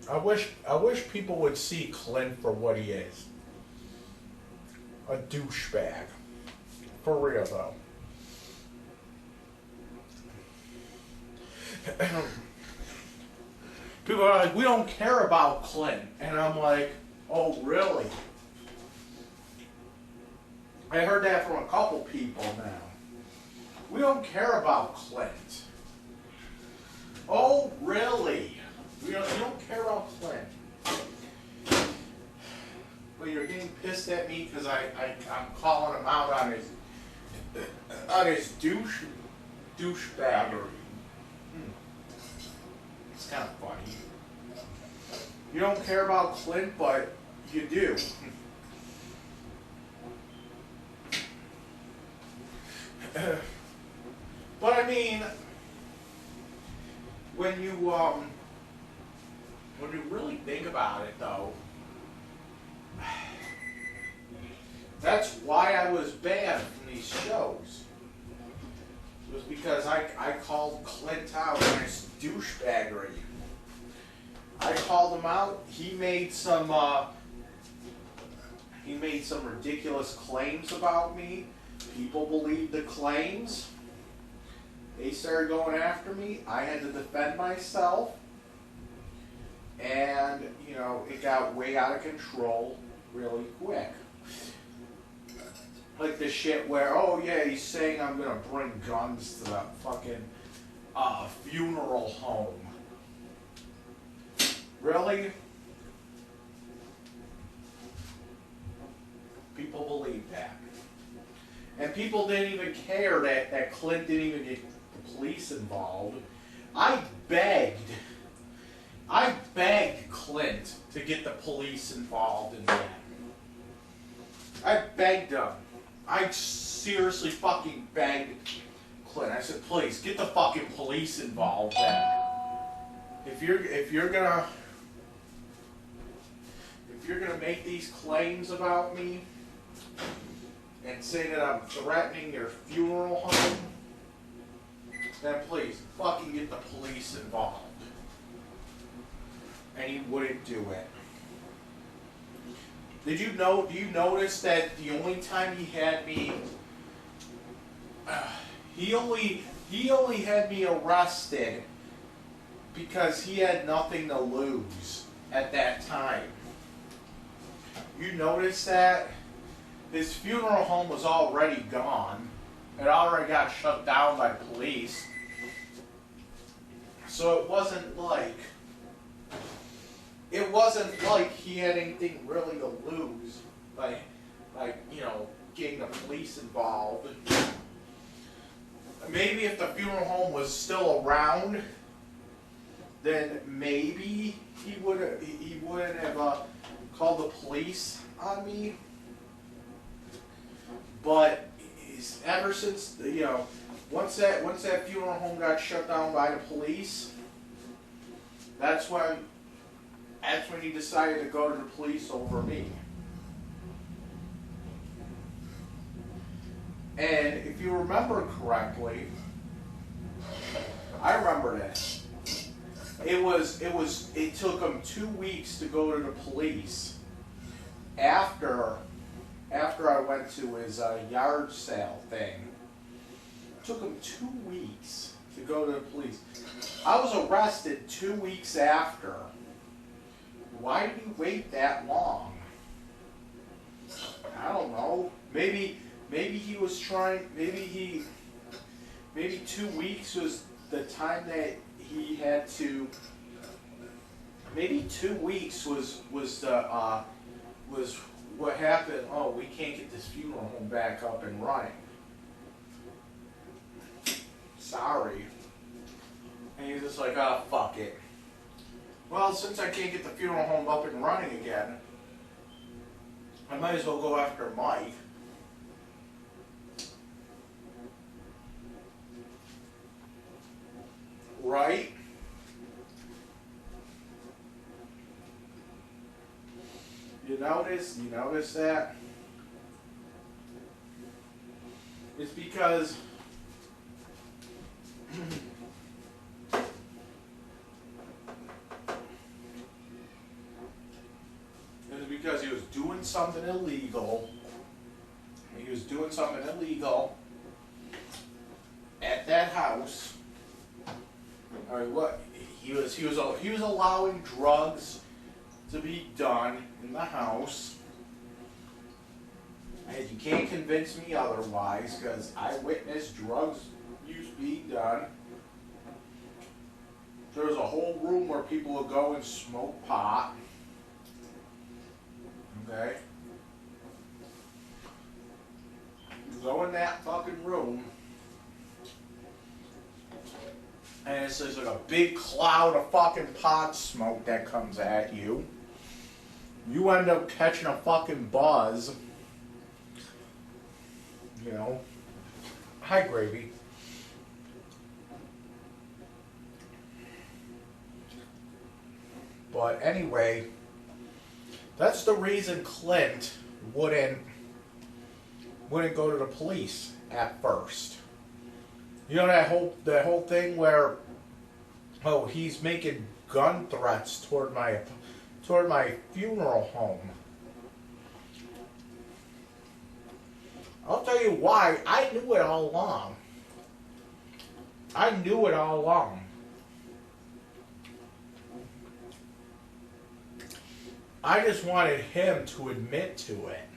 S2: I wish people would see Clint for what he is. A douchebag. For real, though. People are like, we don't care about Clint. And I'm like, oh, really? I heard that from a couple people now. We don't care about Clint. Oh, really? You don't care about Clint. But you're getting pissed at me because I'm calling him out on his douchebaggery. It's kind of funny. You don't care about Clint, but you do. But I mean, when you really think about it, though, that's why I was banned from these shows. It was because I called Clint out on his douchebaggery. I called him out. He made some ridiculous claims about me. People believed the claims. They started going after me. I had to defend myself. And, it got way out of control really quick. Like the shit where, oh yeah, he's saying I'm going to bring guns to the fucking funeral home. Really? People believe that. And people didn't even care that Clint didn't even get the police involved. I begged Clint to get the police involved in that. I begged him. I seriously fucking begged Clint. I said, please, get the fucking police involved then. If you're gonna make these claims about me and say that I'm threatening your funeral home, then please fucking get the police involved. and he wouldn't do it. Do you notice that the only time he had me, he only had me arrested because he had nothing to lose at that time. You notice that? His funeral home was already gone. It already got shut down by police. So it wasn't like he had anything really to lose by getting the police involved. Maybe if the funeral home was still around, then maybe he wouldn't have called the police on me. But ever since once that funeral home got shut down by the police, that's when he decided to go to the police over me. And if you remember correctly, I remember this. It took him 2 weeks to go to the police after I went to his yard sale thing. It took him 2 weeks to go to the police. I was arrested 2 weeks after. Why did he wait that long? I don't know. Maybe he was trying. Maybe 2 weeks was the time that he had to. Maybe 2 weeks was what happened. Oh, we can't get this funeral home back up and running. Sorry. And he's just like, oh, fuck it. Well, since I can't get the funeral home up and running again, I might as well go after Mike. Right? You notice that? It's because he was doing something illegal. He was doing something illegal at that house. All right, what he was allowing drugs to be done in the house. And you can't convince me otherwise, because I witnessed drugs use being done. There was a whole room where people would go and smoke pot. Okay? You go in that fucking room, and it's just like a big cloud of fucking pot smoke that comes at you. You end up catching a fucking buzz. You know. Hi, Gravy. But anyway, that's the reason Clint wouldn't go to the police at first. You know that whole thing where, oh, he's making gun threats toward my funeral home. I'll tell you why. I knew it all along. I just wanted him to admit to it.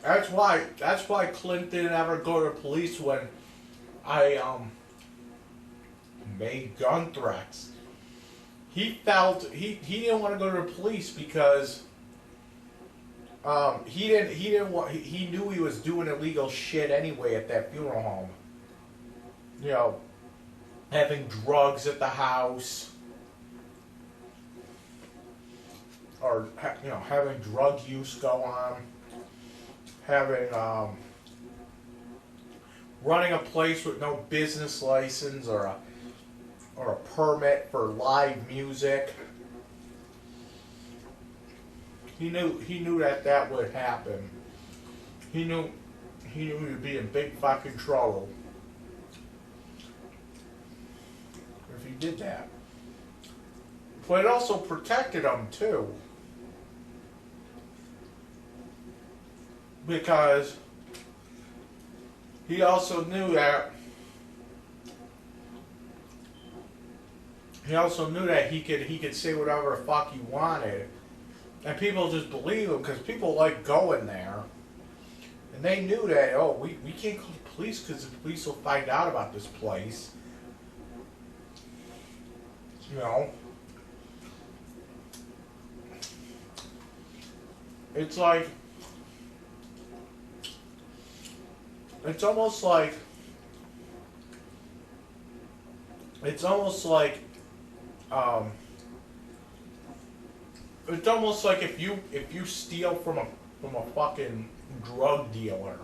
S2: That's why Clint didn't ever go to police when I made gun threats. He felt he didn't want to go to the police because he knew he was doing illegal shit anyway at that funeral home. You know, having drugs at the house, or having drug use go on, having running a place with no business license or a permit for live music. He knew that would happen. He knew he would be in big fucking trouble if he did that. But it also protected him too. Because he also knew that he could say whatever the fuck he wanted. And people just believe him because people like going there. And they knew that, oh, we can't call the police because the police will find out about this place. You know? It's like, it's almost like it's almost like if you steal from a fucking drug dealer.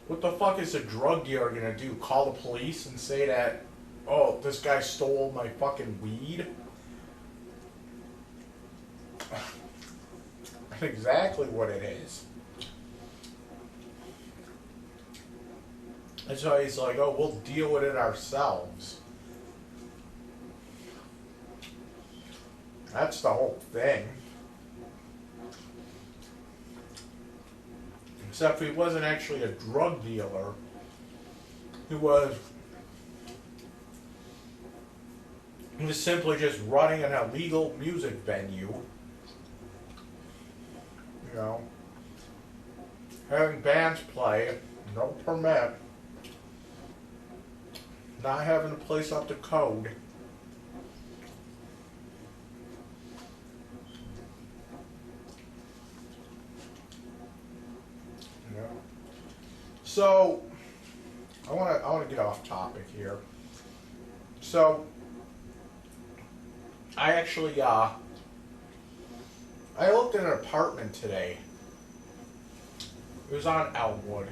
S2: What the fuck is a drug dealer gonna do? Call the police and say that, oh, this guy stole my fucking weed? That's exactly what it is. That's why he's like, oh, we'll deal with it ourselves. That's the whole thing. Except he wasn't actually a drug dealer. He was simply just running an illegal music venue. You know. Having bands play, no permit. Not having the place up to code. Yeah. So I want to get off topic here. So I actually I looked at an apartment today. It was on Elmwood.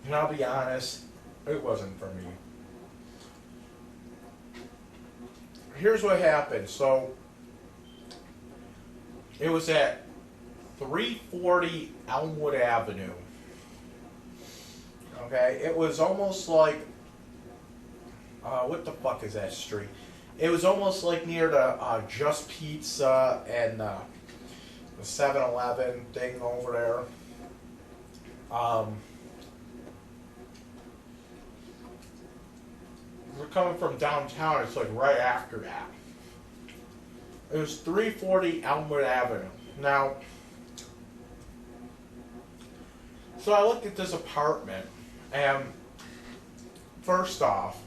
S2: And I'll be honest, it wasn't for me. Here's what happened. So, it was at 340 Elmwood Avenue. Okay, it was almost like, what the fuck is that street? It was almost like near the Just Pizza and the 7-Eleven thing over there. We're coming from downtown, it's like right after that. It was 340 Elmwood Avenue. Now, so I looked at this apartment, and first off,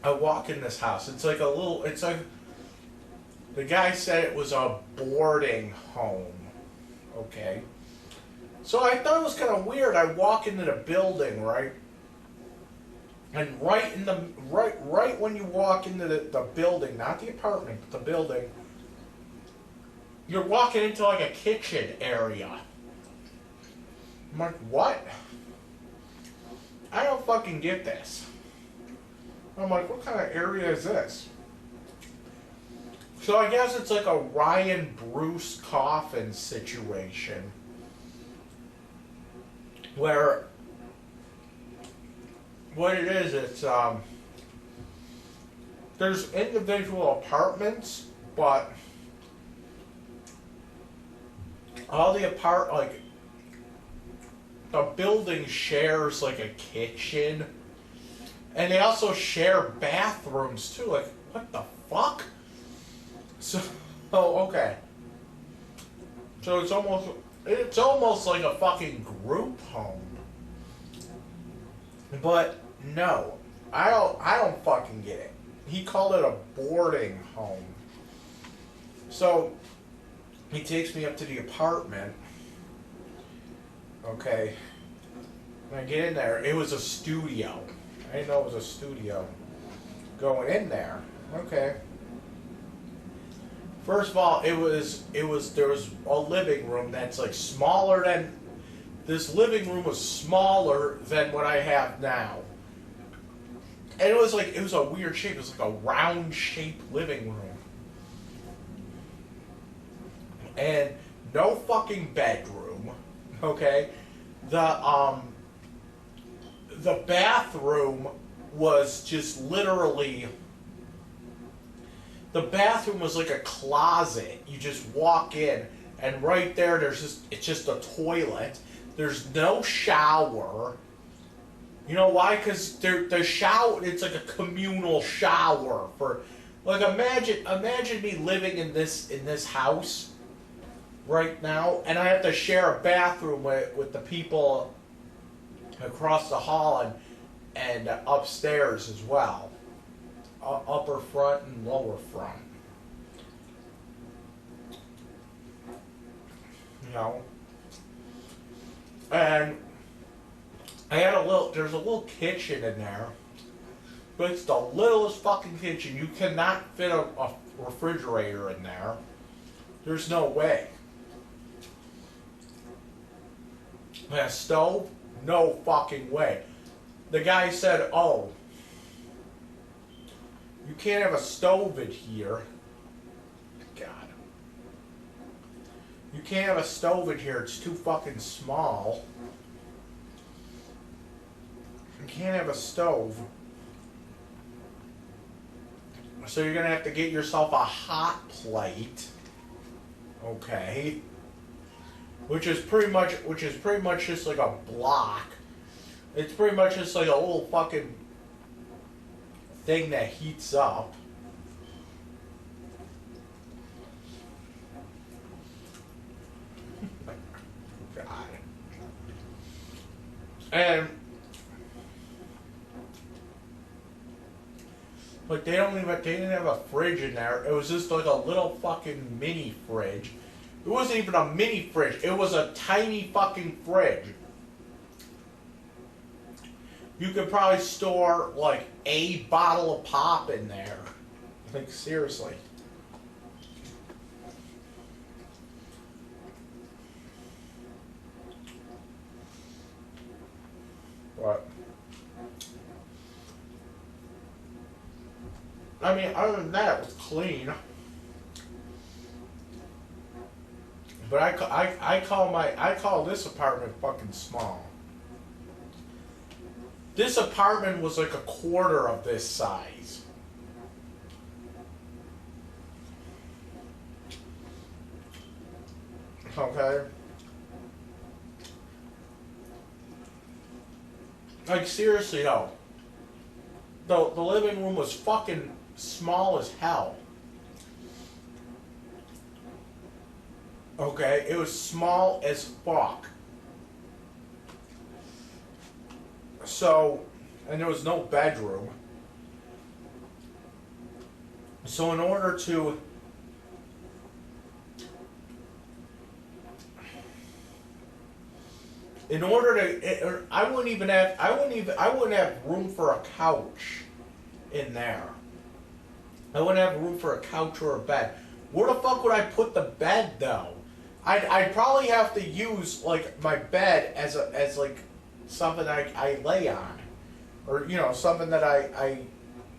S2: I walk in this house. It's like the guy said it was a boarding home. Okay. So I thought it was kind of weird. I walk into the building, right? And right when you walk into the building, not the apartment, but the building, you're walking into like a kitchen area. I'm like, what? I don't fucking get this. I'm like, what kind of area is this? So I guess it's like a Ryan Bruce coffin situation. Where what it is, it's there's individual apartments, but all the the building shares like a kitchen, and they also share bathrooms too. Like, what the fuck? So, oh, okay. So it's almost like a fucking group home. But no, I don't fucking get it. He called it a boarding home. So he takes me up to the apartment. Okay. When I get in there, it was a studio. I didn't know it was a studio. Going in there, okay. First of all, there was a living room that's like smaller than. This living room was smaller than what I have now. And it was a weird shape. It was like a round shaped living room. And no fucking bedroom. Okay? The bathroom was just literally, the bathroom was like a closet. You just walk in, and right there, it's just a toilet. There's no shower. You know why? Because the shower, it's like a communal shower for, like, imagine me living in this house right now, and I have to share a bathroom with the people across the hall and upstairs as well, upper front and lower front. You know, and I had there's a little kitchen in there, but it's the littlest fucking kitchen. You cannot fit a refrigerator in there. There's no way. And a stove? No fucking way. The guy said, oh, you can't have a stove in here. God. You can't have a stove in here. It's too fucking small. You can't have a stove. So you're gonna have to get yourself a hot plate. Okay. Which is pretty much just like a block. It's pretty much just like a little fucking thing that heats up. God. And but they didn't have a fridge in there. It was just like a little fucking mini fridge. It wasn't even a mini fridge. It was a tiny fucking fridge. You could probably store like a bottle of pop in there. Like, seriously. But I mean, other than that, it was clean. But I call this apartment fucking small. This apartment was like a quarter of this size. Okay? Like, seriously though. The living room was fucking small as hell. Okay, it was small as fuck. So, and there was no bedroom. So in order to I wouldn't have room for a couch in there. I wouldn't have room for a couch or a bed. Where the fuck would I put the bed though? I'd probably have to use like my bed as like something I lay on, or you know, something that I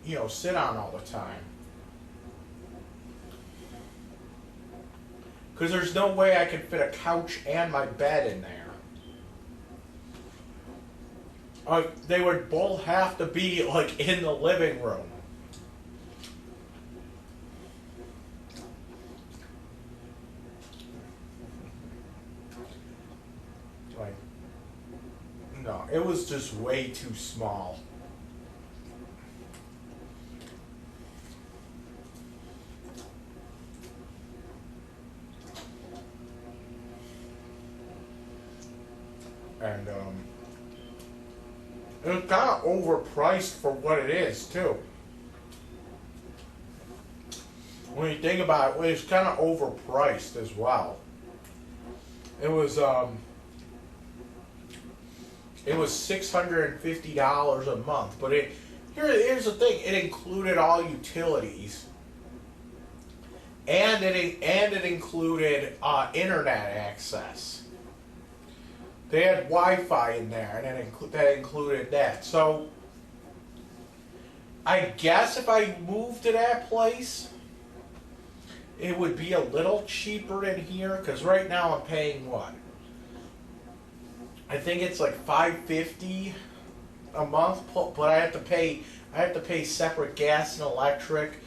S2: you know, sit on all the time. Because there's no way I could fit a couch and my bed in there. They would both have to be like in the living room. Like, no, it was just way too small. And it was kind of overpriced for what it is too. When you think about it, it's kind of overpriced as well. It was $650 a month, but here's the thing: it included all utilities, and it included internet access. They had Wi-Fi in there, and that included that. So, I guess if I moved to that place, it would be a little cheaper than here, because right now I'm paying what? I think it's like $550 a month, but I have to pay. I have to pay separate gas and electric,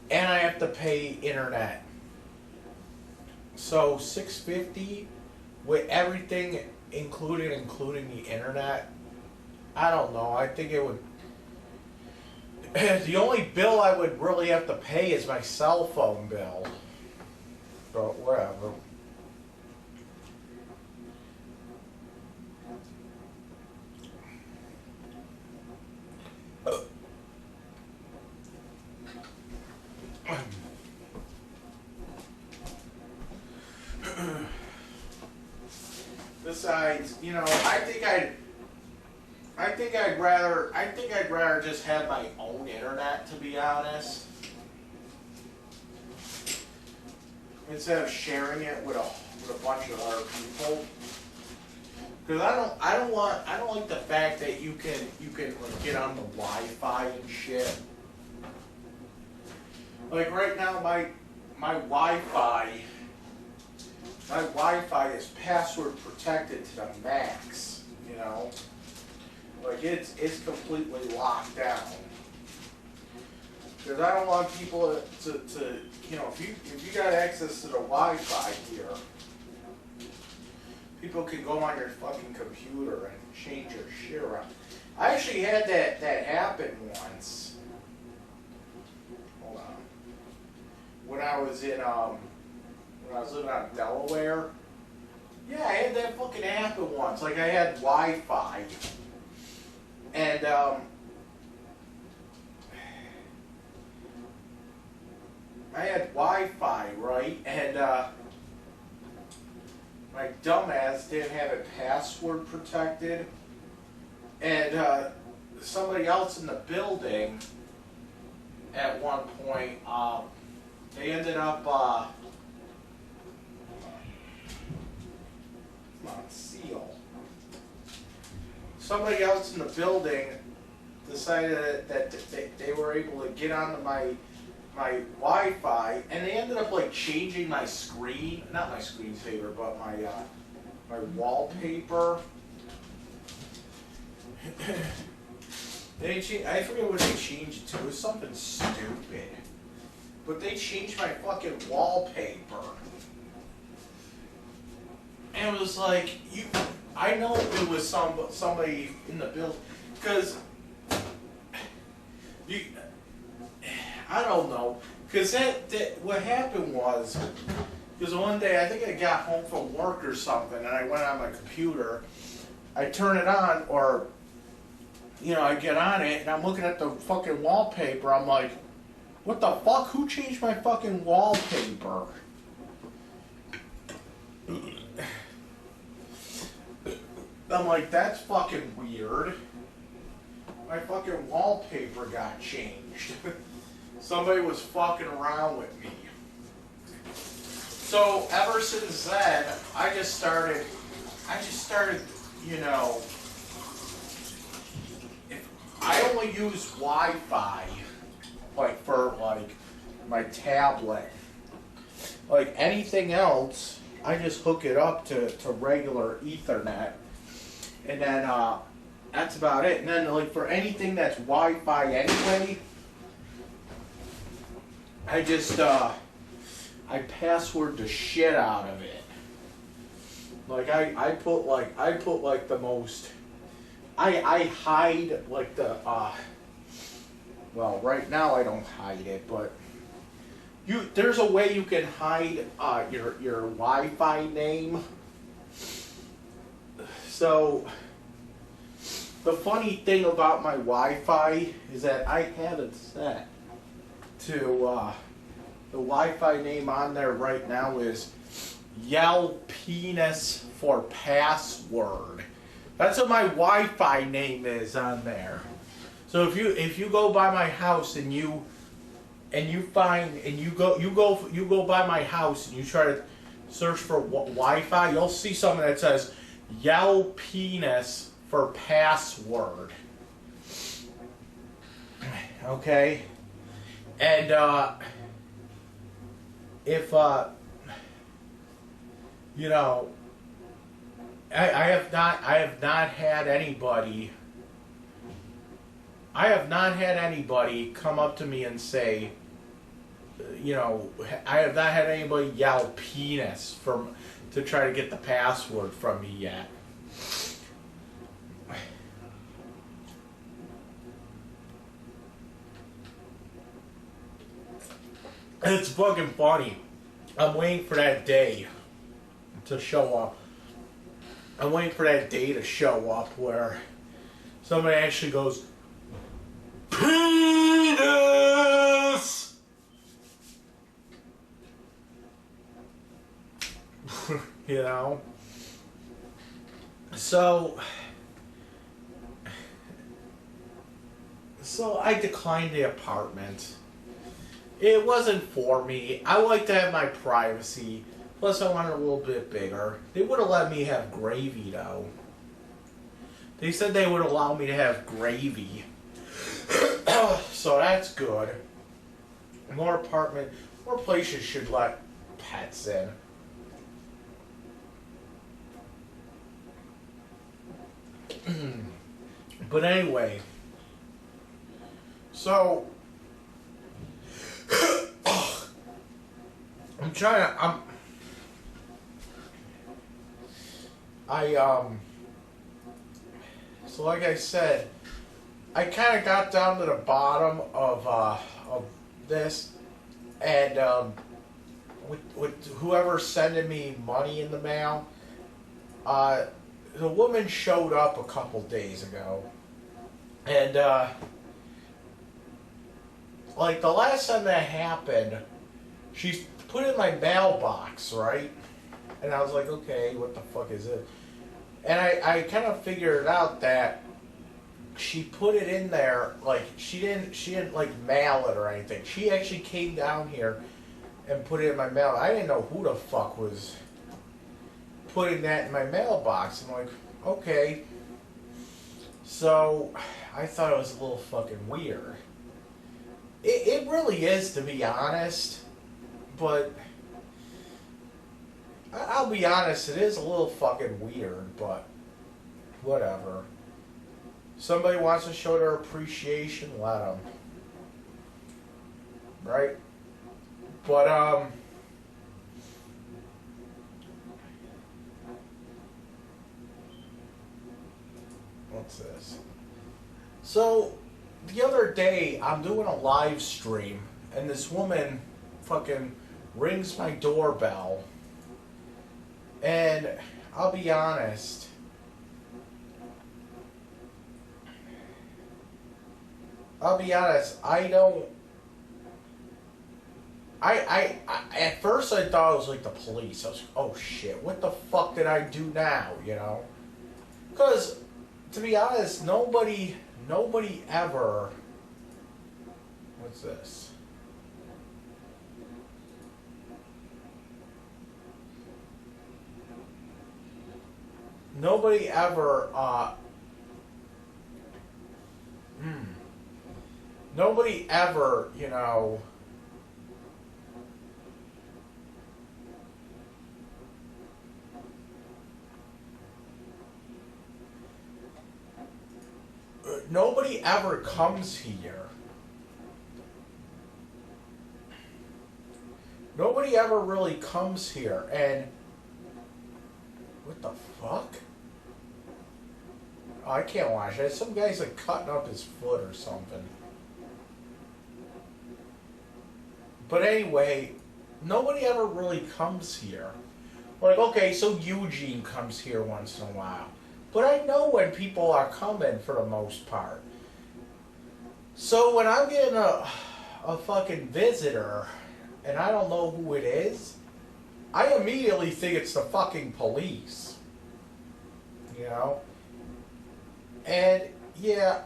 S2: and I have to pay internet. So $650 with everything included, including the internet. I don't know. I think it would. The only bill I would really have to pay is my cell phone bill. But whatever. Besides, you know, I think I'd rather just have my own internet, to be honest, instead of sharing it with a bunch of other people. Because I don't like the fact that you can like get on the Wi-Fi and shit. Like right now, my Wi-Fi is password protected to the max. You know, like it's completely locked down. Because I don't want people to you know, if you got access to the Wi-Fi here, people can go on your fucking computer and change your shit around. I actually had that happen once. Hold on. When I was living out in Delaware. Yeah, I had that fucking happen once. Like I had Wi-Fi. And I had Wi-Fi, right? And my dumbass didn't have it password protected, and somebody else in the building at one point, they ended up, come on, seal. Somebody else in the building decided that they were able to get onto my Wi-Fi, and they ended up like changing my screen, not my screensaver, but my wallpaper. I forget what they changed it to. It was something stupid, but they changed my fucking wallpaper, and it was like I know it was somebody in the building, because I don't know, because that what happened was, because one day I think I got home from work or something, and I went on my computer, I turn it on, or, you know, I get on it, and I'm looking at the fucking wallpaper, I'm like, what the fuck, who changed my fucking wallpaper? I'm like, that's fucking weird. My fucking wallpaper got changed. Somebody was fucking around with me. So ever since then, I just started, you know, if I only use Wi-Fi, like for like my tablet. Like anything else, I just hook it up to regular Ethernet, and then that's about it. And then like for anything that's Wi-Fi anyway, I just I password the shit out of it. Like I put like the most. I hide like the well, right now I don't hide it, but there's a way you can hide your Wi-Fi name. So the funny thing about my Wi-Fi is that I have it set to the Wi-Fi name on there right now is Yell Penis for Password. That's what my Wi-Fi name is on there. So if you go by my house and you go by my house and you try to search for Wi-Fi, you'll see something that says Yell Penis for Password. Okay? And if you know, I have not had anybody I have not had anybody come up to me and say, I have not had anybody yell penis to try to get the password from me yet. It's fucking funny. I'm waiting for that day to show up. I'm waiting for that day to show up where somebody actually goes, penis! You know? So I declined the apartment. It wasn't for me. I like to have my privacy. Plus, I wanted a little bit bigger. They would have let me have gravy, though. They said they would allow me to have gravy. So that's good. More places should let pets in. But anyway. So... So like I said, I kind of got down to the bottom of this, and with whoever's sending me money in the mail, the woman showed up a couple days ago, and like the last time that happened, she put it in my mailbox, right? And I was like, okay, what the fuck is it? And I kind of figured out that she put it in there, like she didn't like mail it or anything. She actually came down here and put it in my mail. I didn't know who the fuck was putting that in my mailbox. I'm like, okay. So I thought it was a little fucking weird. It really is, to be honest. But I'll be honest, it is a little fucking weird, but whatever. Somebody wants to show their appreciation, let them. Right? But, what's this? So, the other day, I'm doing a live stream, and this woman fucking rings my doorbell. And I'll be honest, at first I thought it was like the police. I was like, oh shit, what the fuck did I do now, you know? Because, to be honest, nobody ever, what's this? Nobody ever, you know, nobody ever comes here. Nobody ever really comes here, and what the fuck? Oh, I can't watch it. Some guy's like cutting up his foot or something. But anyway, nobody ever really comes here. Like, okay, so Eugene comes here once in a while. But I know when people are coming for the most part. So when I'm getting a fucking visitor, and I don't know who it is, I immediately think it's the fucking police. You know? And, yeah,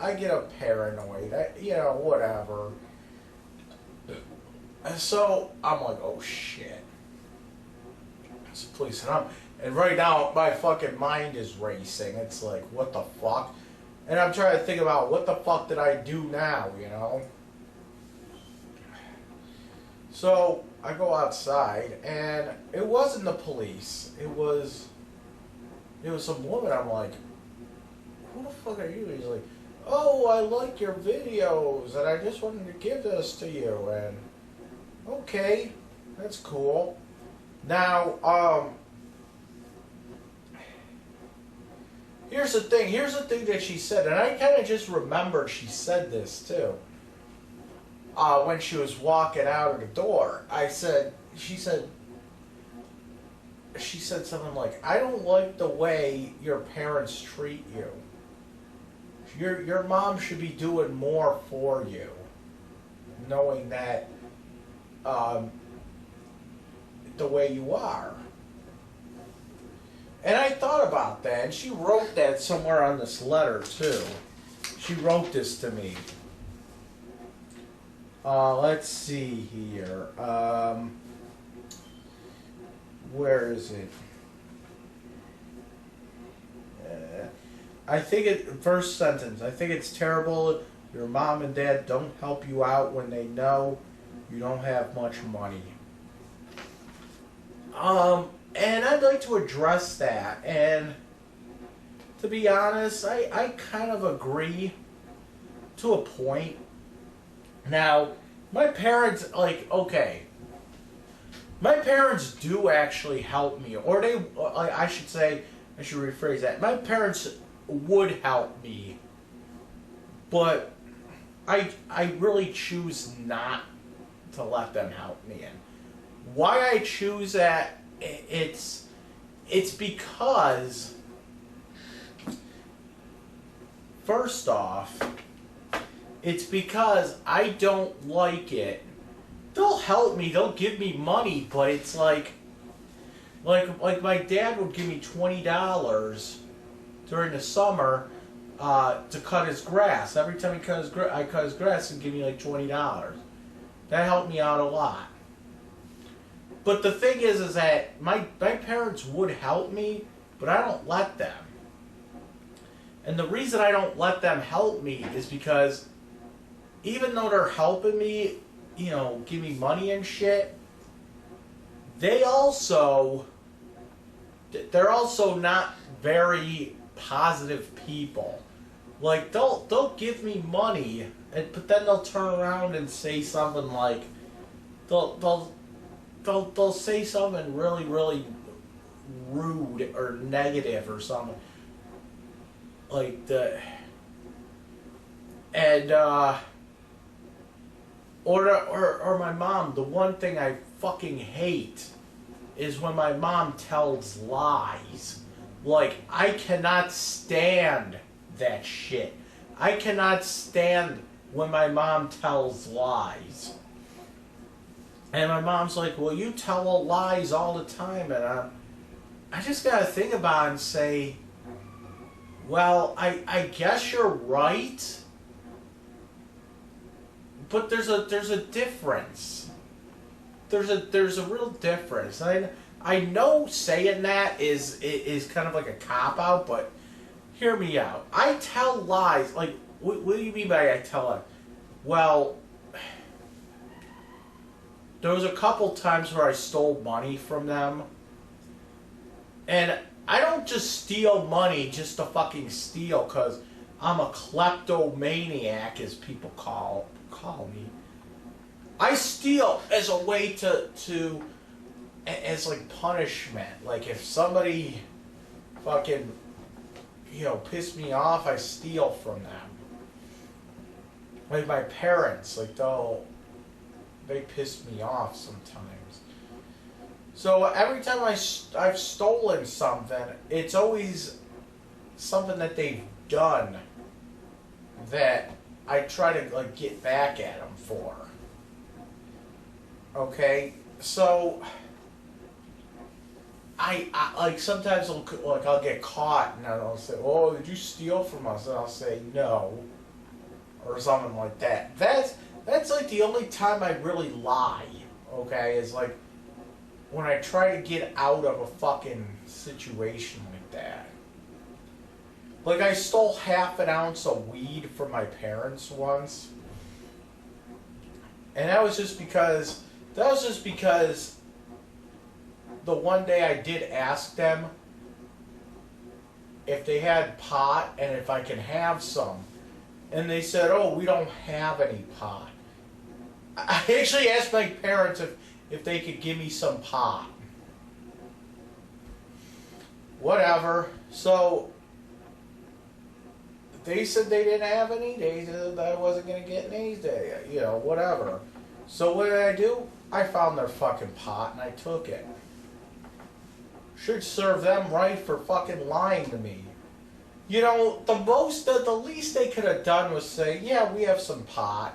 S2: I get a paranoid. Whatever. And so, I'm like, oh shit. It's the police. And right now, my fucking mind is racing. It's like, what the fuck? And I'm trying to think about, what the fuck did I do now, you know? So, I go outside, and it wasn't the police. It was some woman. I'm like, who the fuck are you? He's like, oh, I like your videos, and I just wanted to give this to you, and okay, that's cool. Now, here's the thing. Here's the thing that she said, and I kind of just remembered she said this too. When she was walking out of the door, she said something like, "I don't like the way your parents treat you. Your mom should be doing more for you, knowing that the way you are." And I thought about that, and she wrote that somewhere on this letter too. She wrote this to me. Let's see here. Where is it? I think first sentence. I think it's terrible your mom and dad don't help you out when they know you don't have much money. And I'd like to address that. And to be honest, I kind of agree to a point. Now, my parents, okay. My parents do actually help me. Or I should rephrase that. My parents would help me. But I really choose not to let them help me. And why I choose that, it's because, first off, it's because I don't like it. They'll help me, they'll give me money, but it's like my dad would give me $20 during the summer to cut his grass. Every time I cut his grass, he'd give me like $20. That helped me out a lot. But the thing is that my parents would help me, but I don't let them. And the reason I don't let them help me is because even though they're helping me, give me money and shit, they're also not very positive people. Like they'll give me money, but then they'll turn around and say something like they'll say something really, really rude or negative or something like that. And or my mom. The one thing I fucking hate is when my mom tells lies. Like, I cannot stand that shit. I cannot stand when my mom tells lies. And my mom's like, well, you tell lies all the time. And I just gotta think about it and say, well, I guess you're right. But there's a difference. There's a real difference. I know saying that is kind of like a cop-out, but hear me out. I tell lies. Like, what do you mean by I tell lies? Well, there was a couple times where I stole money from them. And I don't just steal money just to fucking steal because I'm a kleptomaniac, as people call me. I steal as a way as like punishment. Like if somebody fucking piss me off, I steal from them. Like my parents, like they piss me off sometimes. So every time I've stolen something, it's always something that they've done that I try to like get back at them for. Okay, so I like sometimes I'll get caught and I'll say, "Oh, did you steal from us?" And I'll say no, or something like that. That's like the only time I really lie. Okay, is like when I try to get out of a fucking situation like that. Like I stole half an ounce of weed from my parents once. And that was just because the one day I did ask them if they had pot and if I can have some. And they said, oh, we don't have any pot. I actually asked my parents if they could give me some pot. Whatever. So they said they didn't have any. They said I wasn't going to get any. You know, whatever. So what did I do? I found their fucking pot and I took it. Should serve them right for fucking lying to me. You know, the least they could have done was say, yeah, we have some pot.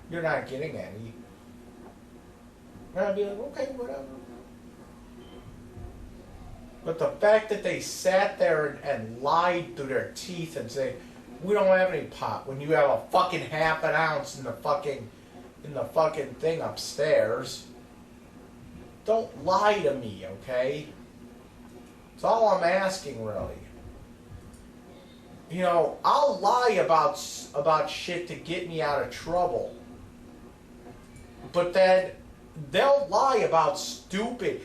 S2: You're not getting any. And I'd be like, okay, whatever. But the fact that they sat there and lied through their teeth and say, we don't have any pot, when you have a fucking half an ounce in the fucking thing upstairs. Don't lie to me, okay? That's all I'm asking, really. You know, I'll lie about shit to get me out of trouble. But then they'll lie about stupid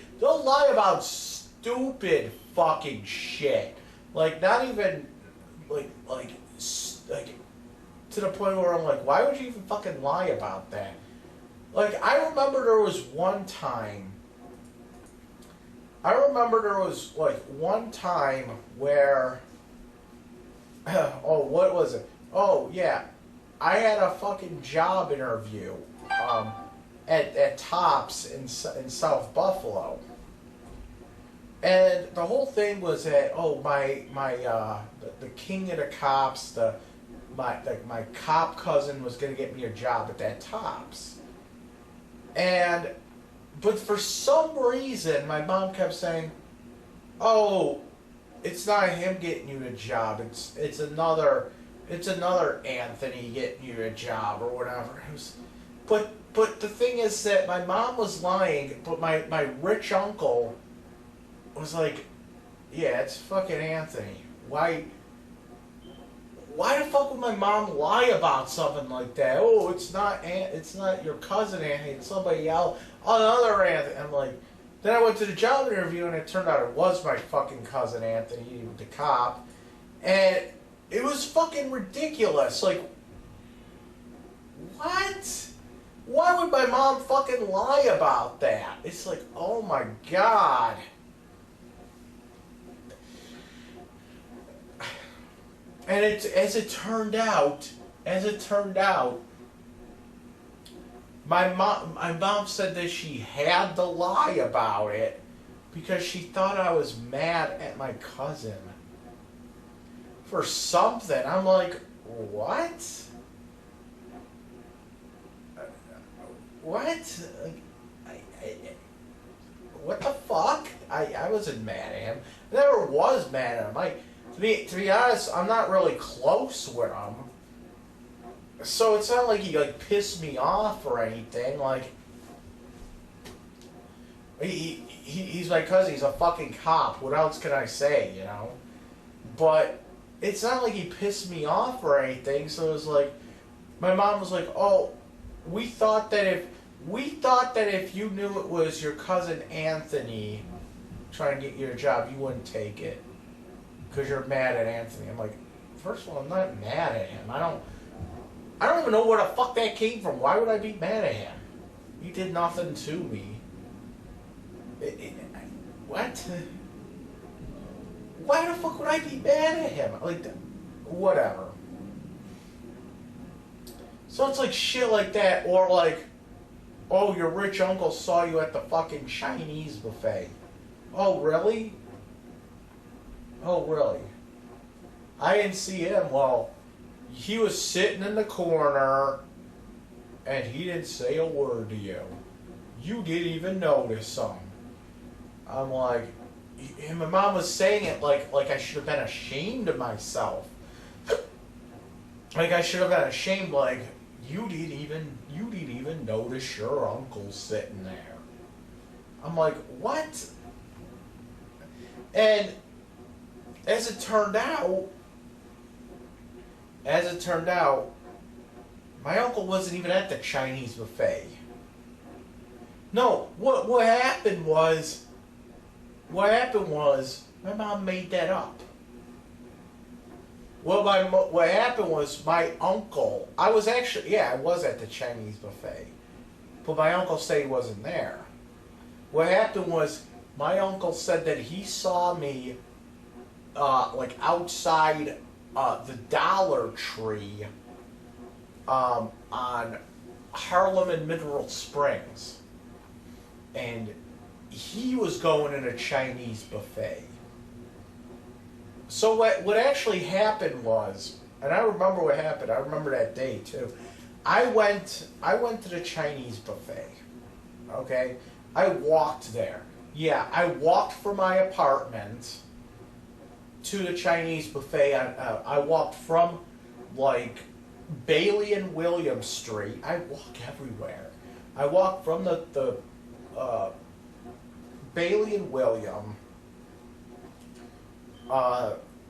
S2: fucking shit. Like, not even like to the point where I'm like, why would you even fucking lie about that? Like, I remember there was one time where oh, what was it? Oh, yeah. I had a fucking job interview at Tops in South Buffalo. And the whole thing was that, oh, the king of the cops, my cop cousin was going to get me a job at that Tops. But for some reason, my mom kept saying, oh, it's not him getting you a job. It's another Anthony getting you a job or whatever. But the thing is that my mom was lying, but my rich uncle was like, yeah, it's fucking Anthony. Why the fuck would my mom lie about something like that? Oh, it's not your cousin Anthony, it's somebody else, another Anthony. I'm like, then I went to the job interview and it turned out it was my fucking cousin Anthony, the cop, and it was fucking ridiculous. Like, what? Why would my mom fucking lie about that? It's like, oh my god. And as it turned out, my mom said that she had to lie about it because she thought I was mad at my cousin for something. I'm like, what? What? What the fuck? I wasn't mad at him. I never was mad at him. To be honest, I'm not really close with him. So it's not like he pissed me off or anything. Like, he's my cousin. He's a fucking cop. What else can I say, you know? But it's not like he pissed me off or anything. So it was like, my mom was like, oh, we thought that if you knew it was your cousin Anthony trying to get you a job, you wouldn't take it because you're mad at Anthony. I'm like, first of all, I'm not mad at him. I don't even know where the fuck that came from. Why would I be mad at him? He did nothing to me. What? Why the fuck would I be mad at him? Like, whatever. So it's like shit like that, or like, oh, your rich uncle saw you at the fucking Chinese buffet. Oh, really? Oh, really? I didn't see him. Well, he was sitting in the corner, and he didn't say a word to you. You didn't even notice him. I'm like, and my mom was saying it like I should have been ashamed of myself. Like I should have been ashamed. Like you didn't even notice your uncle sitting there. I'm like, what? And as it turned out, my uncle wasn't even at the Chinese buffet. No, what happened was my mom made that up. Well, what happened was my uncle. I was actually, yeah, I was at the Chinese buffet, but my uncle said he wasn't there. What happened was my uncle said that he saw me, like outside the Dollar Tree, on Harlem and Mineral Springs, and he was going in a Chinese buffet. So what actually happened was, and I remember what happened. I remember that day too. I went to the Chinese buffet. Okay, I walked there. Yeah, I walked from my apartment to the Chinese buffet. I walked from like Bailey and William Street. I walk everywhere. I walked from the Bailey and William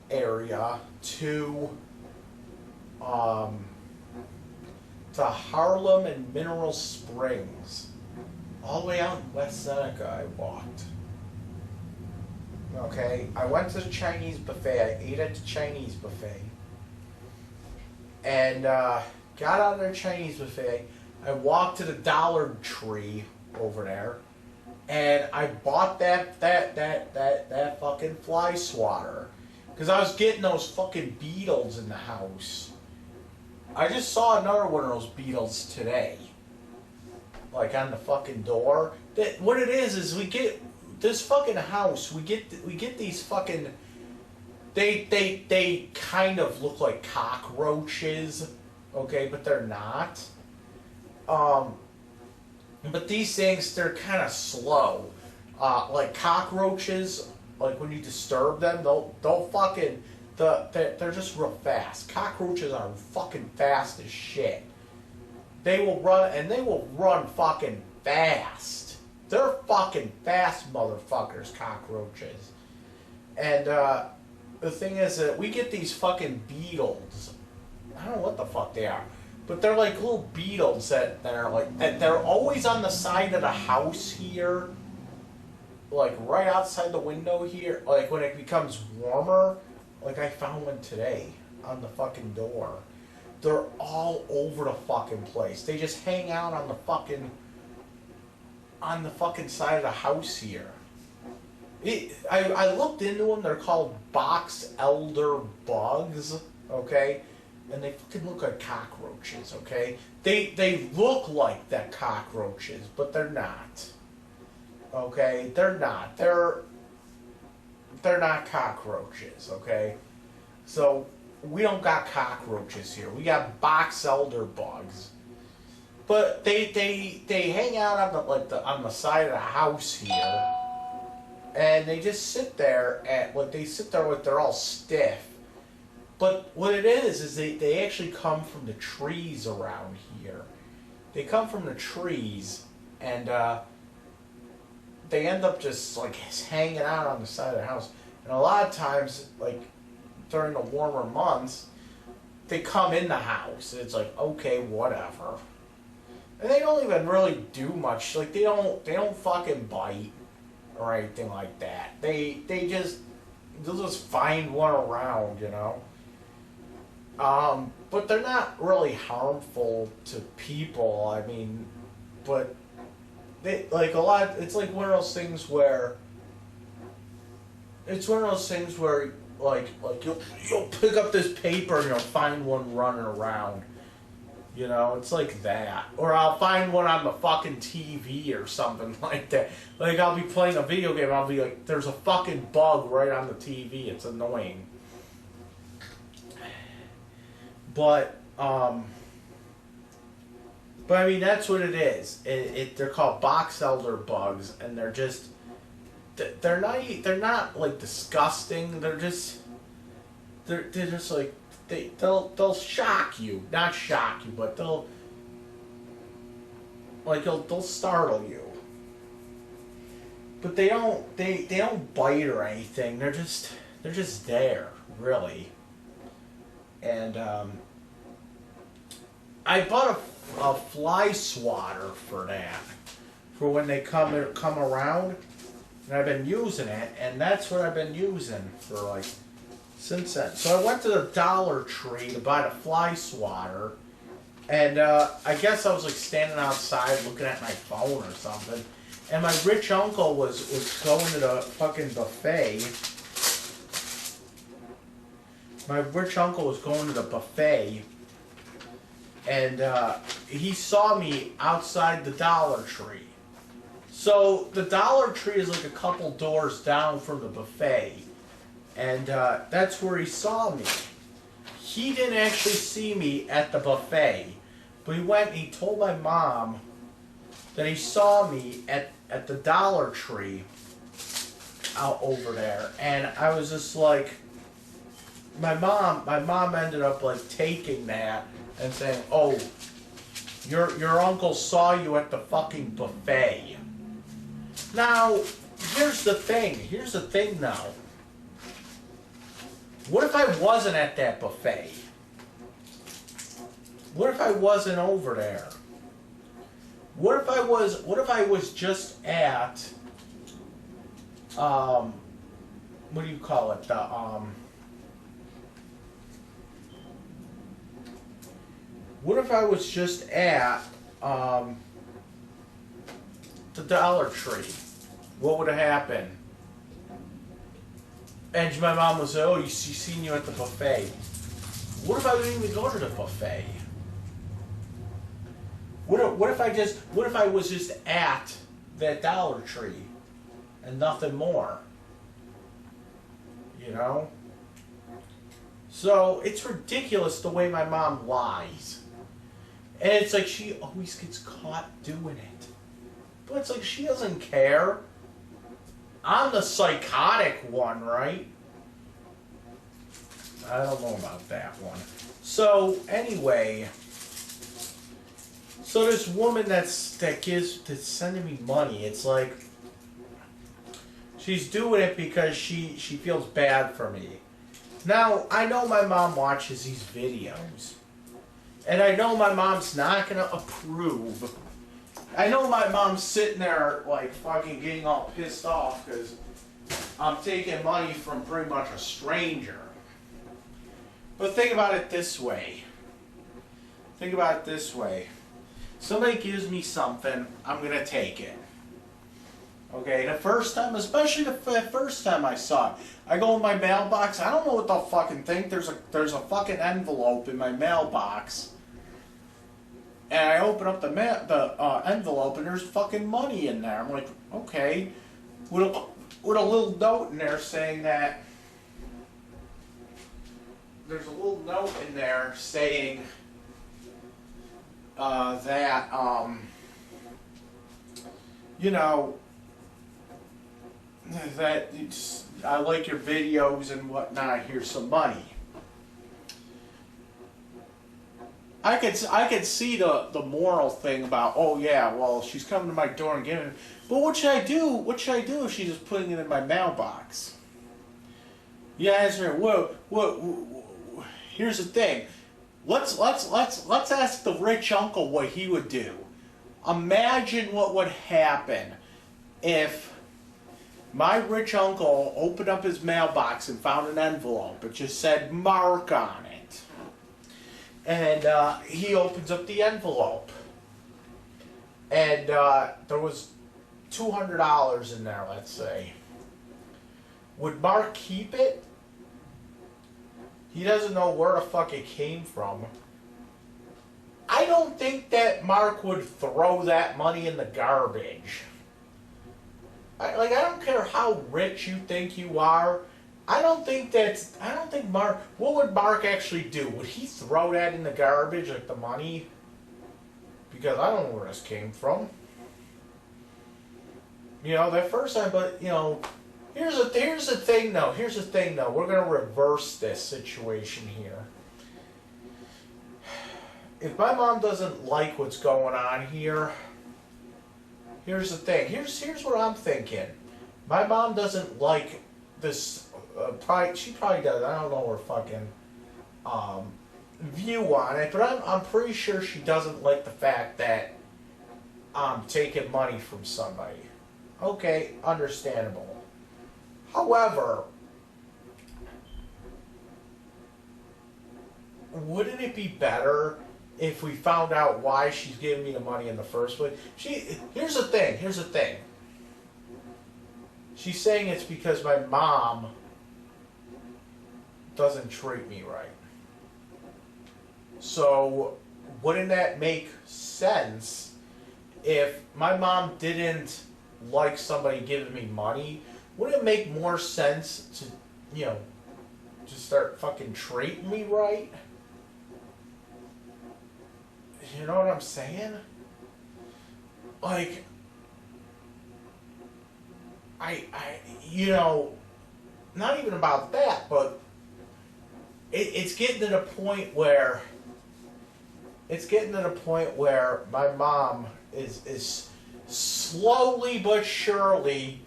S2: area to Harlem and Mineral Springs. All the way out in West Seneca I walked. Okay, I went to the Chinese buffet. I ate at the Chinese buffet. And got out of their Chinese buffet. I walked to the Dollar Tree over there. And I bought that fucking fly swatter. Because I was getting those fucking beetles in the house. I just saw another one of those beetles today. Like on the fucking door. What it is we get this fucking house, we get these fucking, they kind of look like cockroaches, okay, but they're not. But these things, they're kind of slow. Like cockroaches, like when you disturb them, they'll fucking, they're just real fast. Cockroaches are fucking fast as shit. They will run, and they will run fucking fast. They're fucking fast motherfuckers, cockroaches. And the thing is that we get these fucking beetles. I don't know what the fuck they are. But they're like little beetles that are like, that they're always on the side of the house here. Like right outside the window here. Like when it becomes warmer. Like I found one today on the fucking door. They're all over the fucking place. They just hang out on the fucking side of the house here. I looked into them. They're called box elder bugs. Okay. And they fucking look like cockroaches, okay? They look like that cockroaches, but they're not. Okay? They're not. They're not cockroaches, okay? So we don't got cockroaches here. We got box elder bugs. But they hang out on the side of the house here. And they just sit there they're all stiff. But what it is they actually come from the trees around here. They come from the trees, and they end up just like hanging out on the side of the house. And a lot of times, like during the warmer months, they come in the house. And it's like, okay, whatever. And they don't even really do much. Like they don't fucking bite or anything like that. They'll just find one around, you know. But they're not really harmful to people. I mean, but they like a lot. It's like one of those things where like you'll pick up this paper and you'll find one running around. You know, it's like that. Or I'll find one on the fucking TV or something like that. Like I'll be playing a video game. I'll be like, there's a fucking bug right on the TV. It's annoying. But I mean, that's what it is. They're called box elder bugs, and they're not like disgusting. They're just like they'll shock you, not shock you, but they'll startle you. But they don't bite or anything. They're just there, really. And I bought a fly swatter for that, for when they come around, and I've been using it, and that's what I've been using for like since then. So I went to the Dollar Tree to buy the fly swatter, and I guess I was like standing outside looking at my phone or something, and my rich uncle was going to the fucking buffet. My rich uncle was going to the buffet, and he saw me outside the Dollar Tree. So the Dollar Tree is like a couple doors down from the buffet, and that's where he saw me. He didn't actually see me at the buffet, but he went and he told my mom that he saw me at the Dollar Tree out over there, and I was just like, my mom ended up like taking that and saying, "Oh, your uncle saw you at the fucking buffet." Now, here's the thing now. What if I wasn't at that buffet? What if I wasn't over there? What if I was just at what do you call it? What if I was just at the Dollar Tree? What would have happened? And my mom would say, "Oh, she seen you at the buffet." What if I didn't even go to the buffet? What if I was just at that Dollar Tree and nothing more? You know? So it's ridiculous the way my mom lies. And it's like she always gets caught doing it. But it's like she doesn't care. I'm the psychotic one, right? I don't know about that one. So anyway, so this woman that's sending me money, it's like she's doing it because she feels bad for me. Now I know my mom watches these videos, and I know my mom's not gonna approve. I know my mom's sitting there like fucking getting all pissed off because I'm taking money from pretty much a stranger. But think about it this way. Somebody gives me something, I'm gonna take it. Okay, the first time, especially the first time I saw it, I go in my mailbox. I don't know what the fucking thing. There's a fucking envelope in my mailbox. And I open up the envelope, and there's fucking money in there. I'm like, okay, with a little note in there saying that. There's a little note in there saying that you know, that I like your videos and whatnot. Here's some money. I could see the moral thing about, oh yeah, well, she's coming to my door and giving it. But what should I do? What should I do if she's just putting it in my mailbox? You guys are what? Here's the thing. Let's ask the rich uncle what he would do. Imagine what would happen if my rich uncle opened up his mailbox and found an envelope. It just said Mark on it. And he opens up the envelope. And there was $200 in there, let's say. Would Mark keep it? He doesn't know where the fuck it came from. I don't think that Mark would throw that money in the garbage. I don't care how rich you think you are. I don't think Mark. What would Mark actually do? Would he throw that in the garbage, like the money? Because I don't know where this came from. You know, that first time, but you know, here's the thing though. We're gonna reverse this situation here. If my mom doesn't like what's going on here, here's the thing. Here's what I'm thinking. My mom doesn't like this. She probably does. I don't know her fucking view on it, but I'm pretty sure she doesn't like the fact that I'm taking money from somebody. Okay, understandable. However, wouldn't it be better if we found out why she's giving me the money in the first place? Here's the thing. She's saying it's because my mom doesn't treat me right. So, wouldn't that make sense if my mom didn't like somebody giving me money? Wouldn't it make more sense to, just start fucking treating me right? You know what I'm saying? Like, not even about that, but it's getting to the point where my mom is slowly but surely,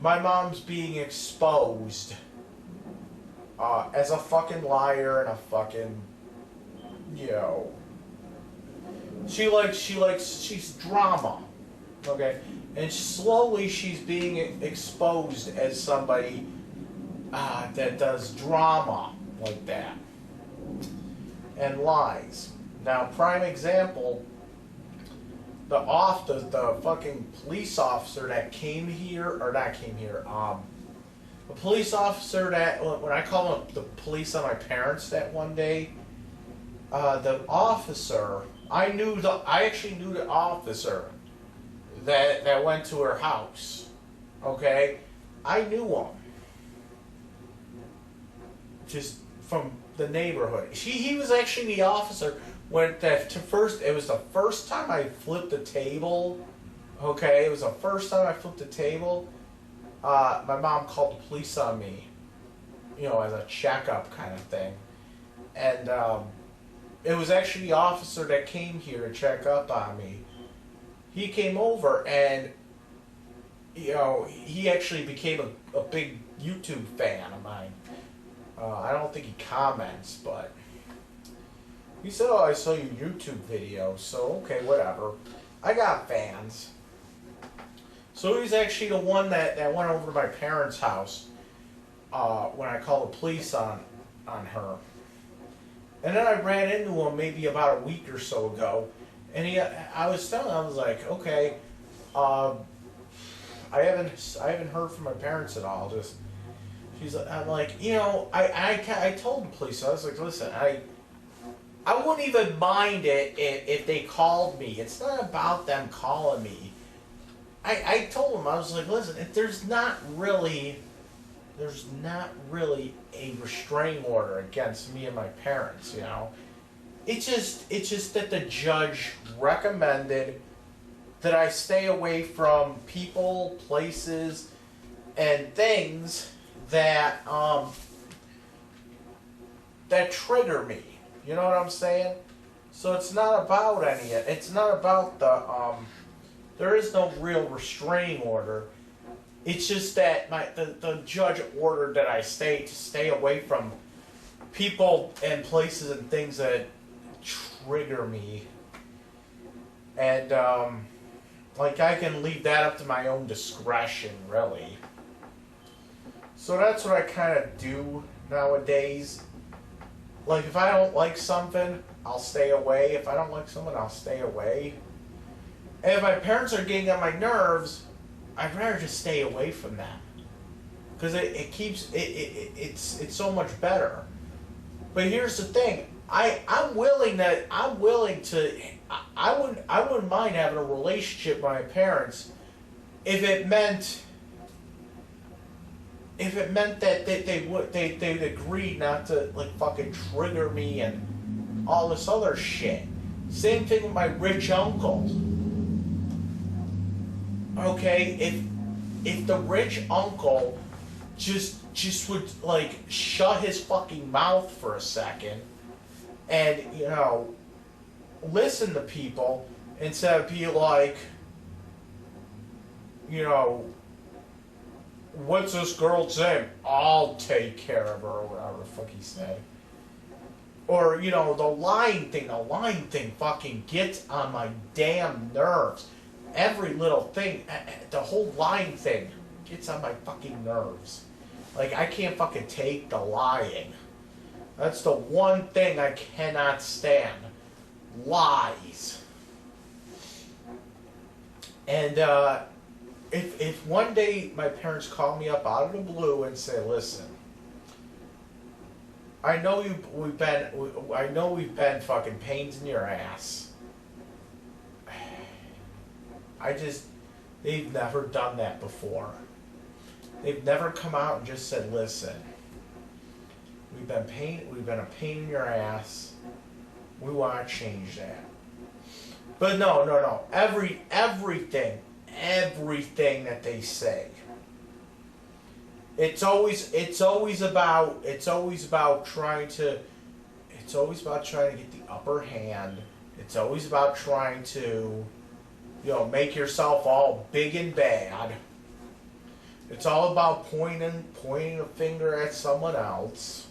S2: my mom's being exposed as a fucking liar and a fucking, she's drama, okay? And slowly she's being exposed as somebody that does drama like that and lies. Now, prime example, the fucking police officer that came here, or not came here, the police officer that, when I called the police on my parents that one day, the officer, I actually knew the officer that went to her house, okay? I knew him. Just from the neighborhood. He was actually the officer when it was the first time I flipped the table, okay? It was the first time I flipped the table. My mom called the police on me, as a checkup kind of thing. And it was actually the officer that came here to check up on me. He came over and, he actually became a big YouTube fan of mine. I don't think he comments, but he said, "Oh, I saw your YouTube video." So, okay, whatever. I got fans. So he's actually the one that went over to my parents' house when I called the police on her. And then I ran into him maybe about a week or so ago, and I was like, okay, I haven't heard from my parents at all. I'm like, I told the police, I was like, listen, I wouldn't even mind it if they called me. It's not about them calling me. I told them, I was like, listen, if there's not really a restraining order against me and my parents, It's just that the judge recommended that I stay away from people, places, and things that trigger me. You know what I'm saying? So it's not about any of it. It's not about there is no real restraining order. It's just that the judge ordered that I stay away from people and places and things that trigger me. And I can leave that up to my own discretion, really. So that's what I kind of do nowadays. Like, if I don't like something, I'll stay away. If I don't like someone, I'll stay away. And if my parents are getting on my nerves, I'd rather just stay away from them. Because it's so much better. But here's the thing. I wouldn't mind having a relationship with my parents if it meant that they'd agree not to fucking trigger me and all this other shit. Same thing with my rich uncle. Okay, if the rich uncle just would shut his fucking mouth for a second and listen to people instead of be like, what's this girl's name? I'll take care of her, or whatever the fuck he said. Or, the lying thing fucking gets on my damn nerves. Every little thing, the whole lying thing gets on my fucking nerves. I can't fucking take the lying. That's the one thing I cannot stand. Lies. And if one day my parents call me up out of the blue and say, "Listen, I know we've been fucking pains in your ass." They've never done that before. They've never come out and just said, "Listen, we've been a pain in your ass. We want to change that." But no. Everything that they say. It's always about trying to get the upper hand. It's always about trying to, make yourself all big and bad. It's all about pointing a finger at someone else.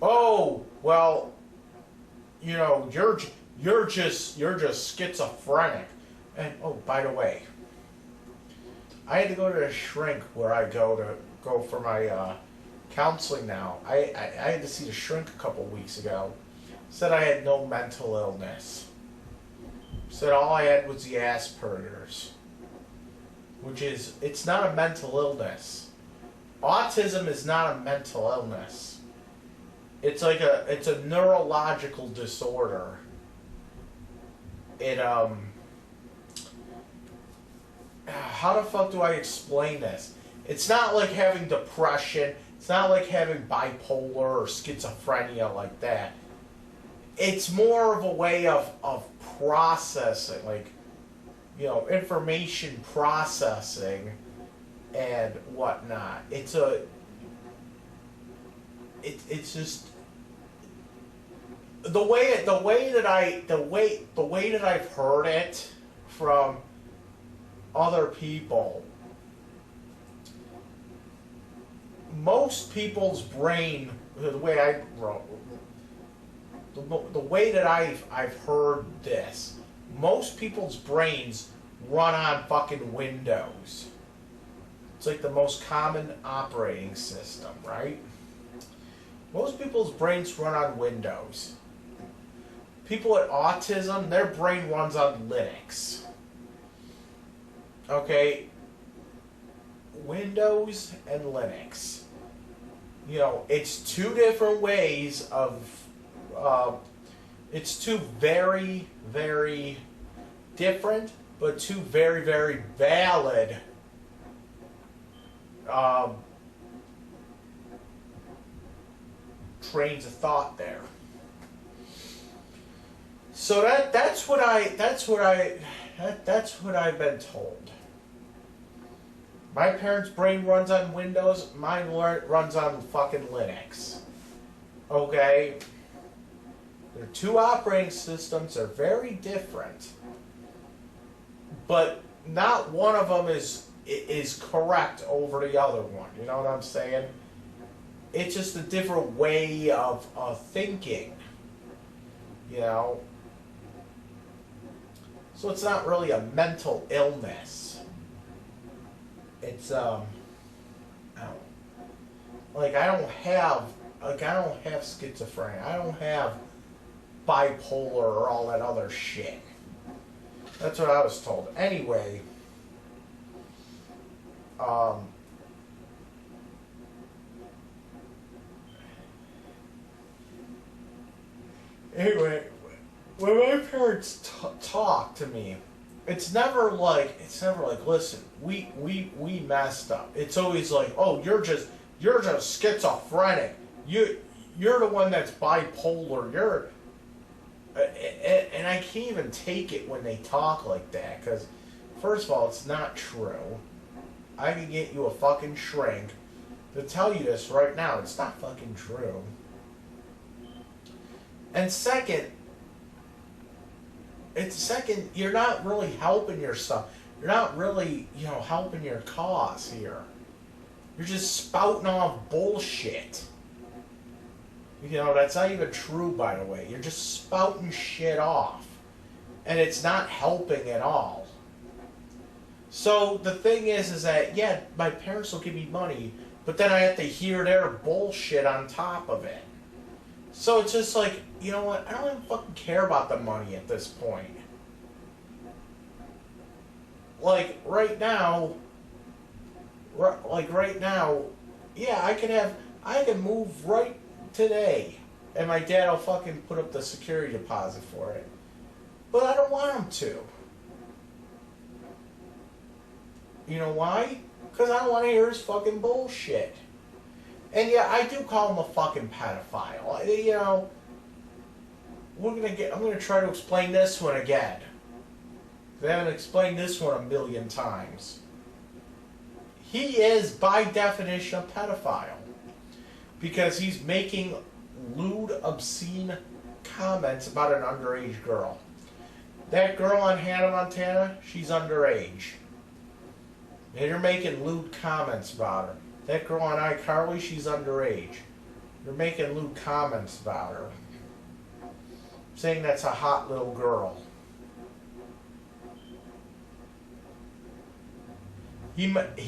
S2: Oh, well, you're just schizophrenic. And oh, by the way, I had to go to a shrink where I go for my counseling now. I had to see the shrink a couple weeks ago. Said I had no mental illness. Said all I had was the Asperger's, it's not a mental illness. Autism is not a mental illness. It's a neurological disorder. How the fuck do I explain this? It's not like having depression. It's not like having bipolar or schizophrenia like that. It's more of a way of processing, information processing and whatnot. It's just the way that I've heard it from other people. Most people's brain, the way that I've heard this, most people's brains run on fucking Windows. It's like the most common operating system, right? Most people's brains run on Windows. People with autism, their brain runs on Linux. Okay? Windows and Linux. It's two different ways of... it's two very, very different, but two very, very valid trains of thought there. So that's what I've been told. My parents' brain runs on Windows, mine runs on fucking Linux. Okay? They're two operating systems, they're very different. But not one of them is correct over the other one. You know what I'm saying? It's just a different way of thinking. So it's not really a mental illness. It's I don't have schizophrenia. I don't have bipolar or all that other shit. That's what I was told. Anyway, when my parents talk to me, it's never like, listen, we messed up. It's always like, oh, you're just schizophrenic. You're the one that's bipolar. And I can't even take it when they talk like that, because first of all, it's not true. I can get you a fucking shrink to tell you this right now. It's not fucking true. And second, you're not really helping yourself. You're not really, helping your cause here. You're just spouting off bullshit. That's not even true, by the way. You're just spouting shit off. And it's not helping at all. So the thing is that, yeah, my parents will give me money, but then I have to hear their bullshit on top of it. So it's just like, you know what? I don't even fucking care about the money at this point. Like right now, yeah, I can move right today, and my dad will fucking put up the security deposit for it. But I don't want him to. You know why? Because I don't want to hear his fucking bullshit. And yeah, I do call him a fucking pedophile. You know, I'm gonna try to explain this one again. I haven't explained this one a million times. He is, by definition, a pedophile. Because he's making lewd, obscene comments about an underage girl. That girl on Hannah Montana, she's underage. And you're making lewd comments about her. That girl on iCarly, she's underage. You're making lewd comments about her. Saying that's a hot little girl. He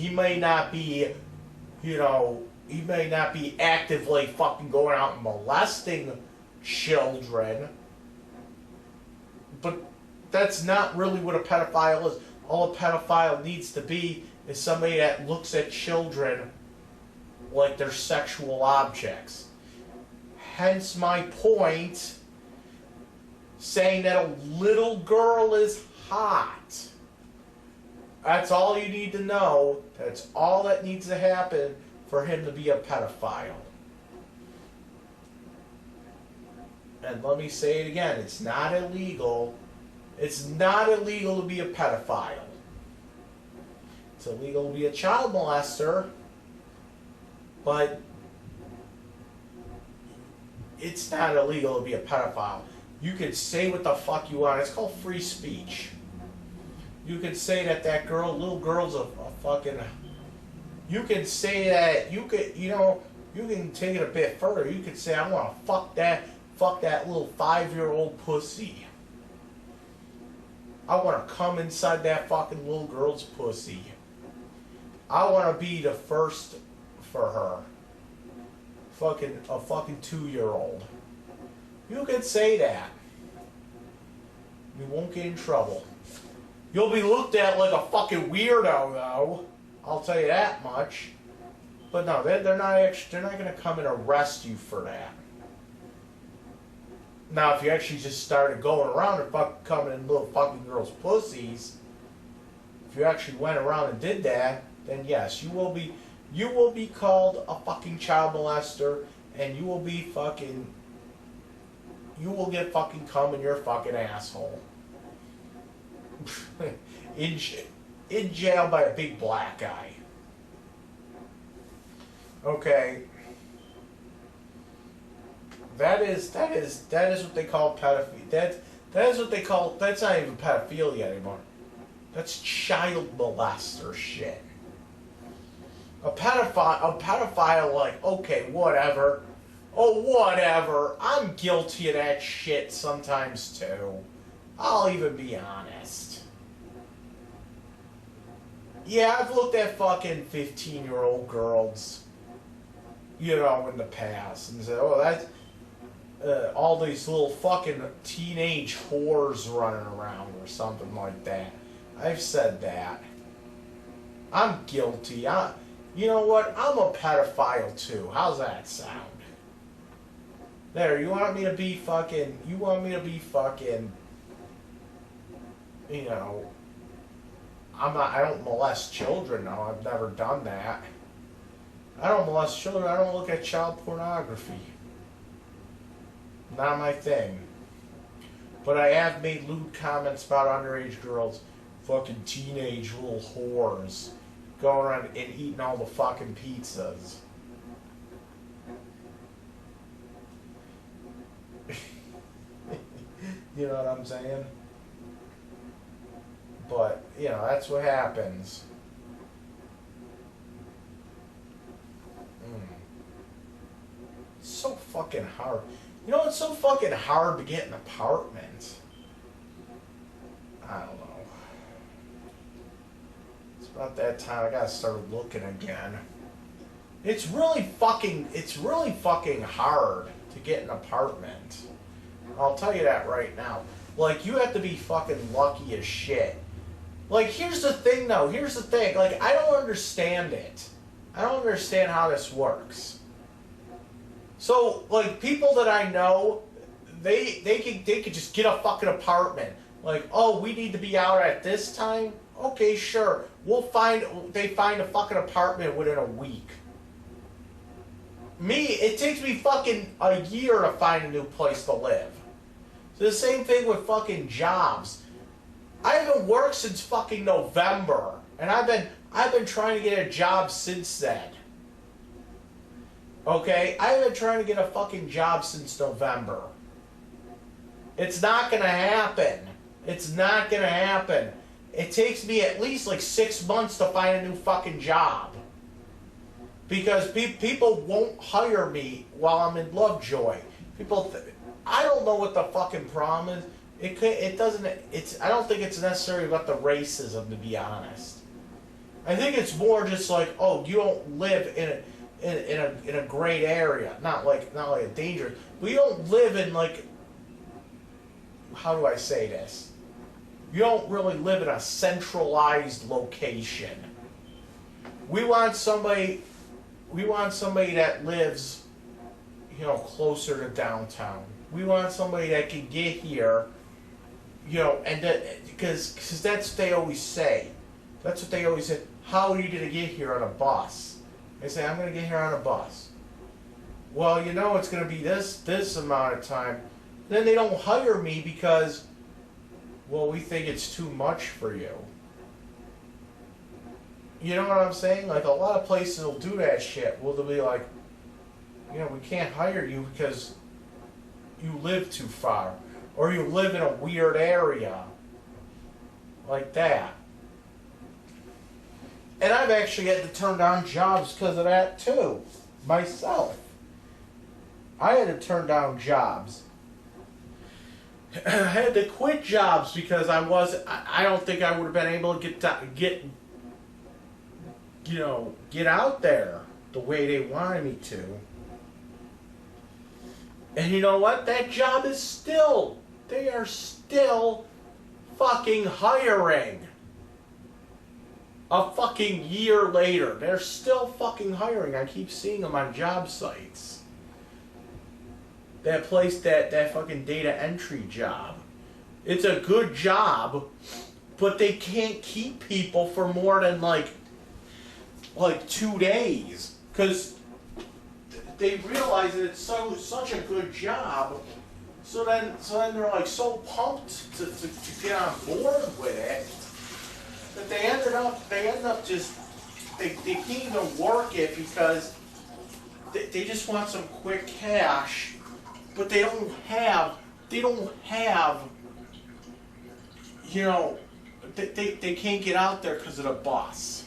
S2: may not be, you know, he may not be actively fucking going out and molesting children, but that's not really what a pedophile is. All a pedophile needs to be is somebody that looks at children like they're sexual objects. Hence my point, saying that a little girl is hot. That's all you need to know. That's all that needs to happen for him to be a pedophile. And let me say it again, it's not illegal. It's not illegal to be a pedophile. It's illegal to be a child molester, but it's not illegal to be a pedophile. You can say what the fuck you want. It's called free speech. You can say that little girl's a fucking... You can say that, you can take it a bit further. You can say, I want to fuck that little 5-year-old pussy. I want to come inside that fucking little girl's pussy. I want to be the first for her. A fucking 2-year-old. You can say that. You won't get in trouble. You'll be looked at like a fucking weirdo, though. I'll tell you that much. But no, they're not going to come and arrest you for that. Now, if you actually just started going around and coming in little fucking girls' pussies, if you actually went around and did that, then yes, you will be called a fucking child molester, and you will get fucking cum in your fucking asshole. in jail by a big black guy. Okay. That is what they call pedophilia. That is what they call. That's not even pedophilia anymore. That's child molester shit. A pedophile, like, okay, whatever. Oh, whatever. I'm guilty of that shit sometimes too. I'll even be honest. Yeah, I've looked at fucking 15-year-old girls, you know, in the past, and said, oh, that's all these little fucking teenage whores running around or something like that. I've said that. I'm guilty. You know what? I'm a pedophile too. How's that sound? There, you want me to be fucking, you know, I don't molest children, no, I've never done that. I don't molest children, I don't look at child pornography. Not my thing. But I have made lewd comments about underage girls, fucking teenage little whores, going around and eating all the fucking pizzas. You know what I'm saying? But, you know, that's what happens. It's so fucking hard. You know, it's so fucking hard to get an apartment. I don't know. It's about that time I gotta start looking again. It's really fucking hard to get an apartment. I'll tell you that right now. Like, you have to be fucking lucky as shit. Like, here's the thing, though. Here's the thing. Like, I don't understand it. I don't understand how this works. So, like, people that I know, they could just get a fucking apartment. Like, oh, we need to be out at this time? Okay, sure. They find a fucking apartment within a week. Me, it takes me fucking a year to find a new place to live. So the same thing with fucking jobs. I haven't worked since fucking November, and I've been trying to get a job since then. Okay, I've been trying to get a fucking job since November. It's not gonna happen. It's not gonna happen. It takes me at least like 6 months to find a new fucking job. Because people won't hire me while I'm in Lovejoy. I don't know what the fucking problem is. I don't think it's necessarily about the racism, to be honest. I think it's more just like, oh, you don't live in a great area, not like a dangerous. But you don't live in like, how do I say this? You don't really live in a centralized location. We want somebody that lives, closer to downtown. We want somebody that can get here, and because that's what they always say. That's what they always say. How are you going to get here on a bus? They say, I'm going to get here on a bus. Well, it's going to be this amount of time. Then they don't hire me because, well, we think it's too much for you. You know what I'm saying? Like, a lot of places will do that shit. Well, they'll be like, we can't hire you because you live too far. Or you live in a weird area. Like that. And I've actually had to turn down jobs because of that, too. Myself. I had to turn down jobs. I had to quit jobs because I don't think I would have been able to get out there the way they wanted me to. And you know what? That job is they are still fucking hiring. A fucking year later, they're still fucking hiring. I keep seeing them on job sites. That place, that fucking data entry job. It's a good job, but they can't keep people for more than like 2 days, because they realize that it's such a good job. So then they're like so pumped to get on board with it that they end up just they can't even work it because they just want some quick cash, but they don't have they can't get out there because of the bus.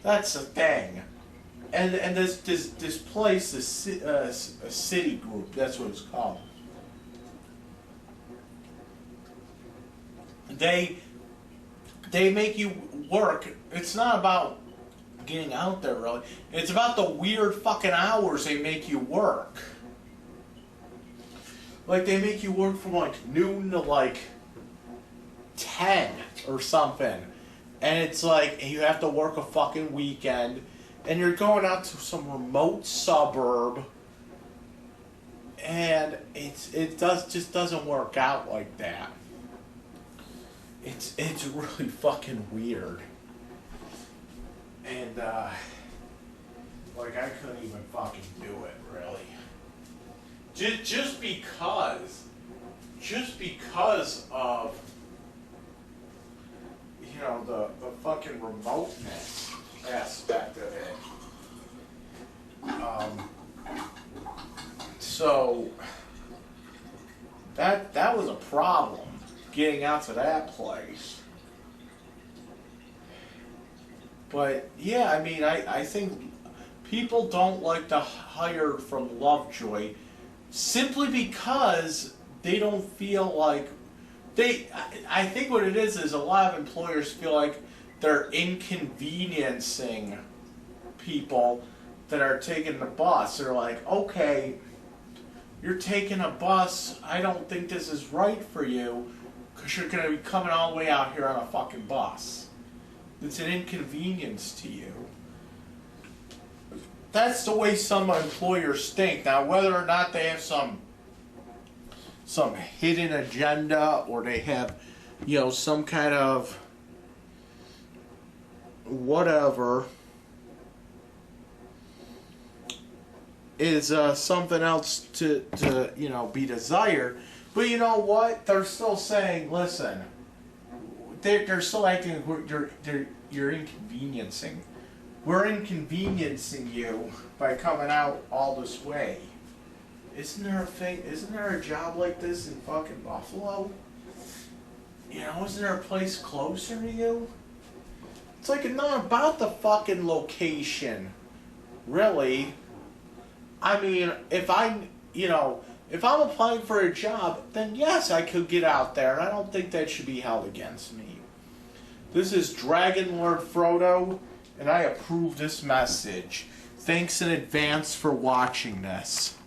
S2: That's the thing. And this place, a city group, that's what it's called. They make you work. It's not about getting out there, really. It's about the weird fucking hours they make you work. Like, they make you work from like noon to 10 or something. And it's like, you have to work a fucking weekend. And you're going out to some remote suburb. And it just doesn't work out like that. It's really fucking weird. And, I couldn't even fucking do it, really. Just because of, the fucking remoteness aspect of it. So, that was a problem. Getting out to that place. But yeah, I mean, I think people don't like to hire from Lovejoy simply because they don't feel like I think what it is a lot of employers feel like they're inconveniencing people that are taking the bus. They're like, okay, you're taking a bus. I don't think this is right for you because you're going to be coming all the way out here on a fucking bus. It's an inconvenience to you. That's the way some employers think. Now, whether or not they have some hidden agenda or they have, some kind of whatever is something else to be desired. But you know what? They're still saying, listen, they're still acting you're inconveniencing. We're inconveniencing you by coming out all this way. Isn't there a job like this in fucking Buffalo? Isn't there a place closer to you? It's like it's not about the fucking location, really. I mean, if I'm applying for a job, then yes, I could get out there, and I don't think that should be held against me. This is Dragonlordfrodo, and I approve this message. Thanks in advance for watching this.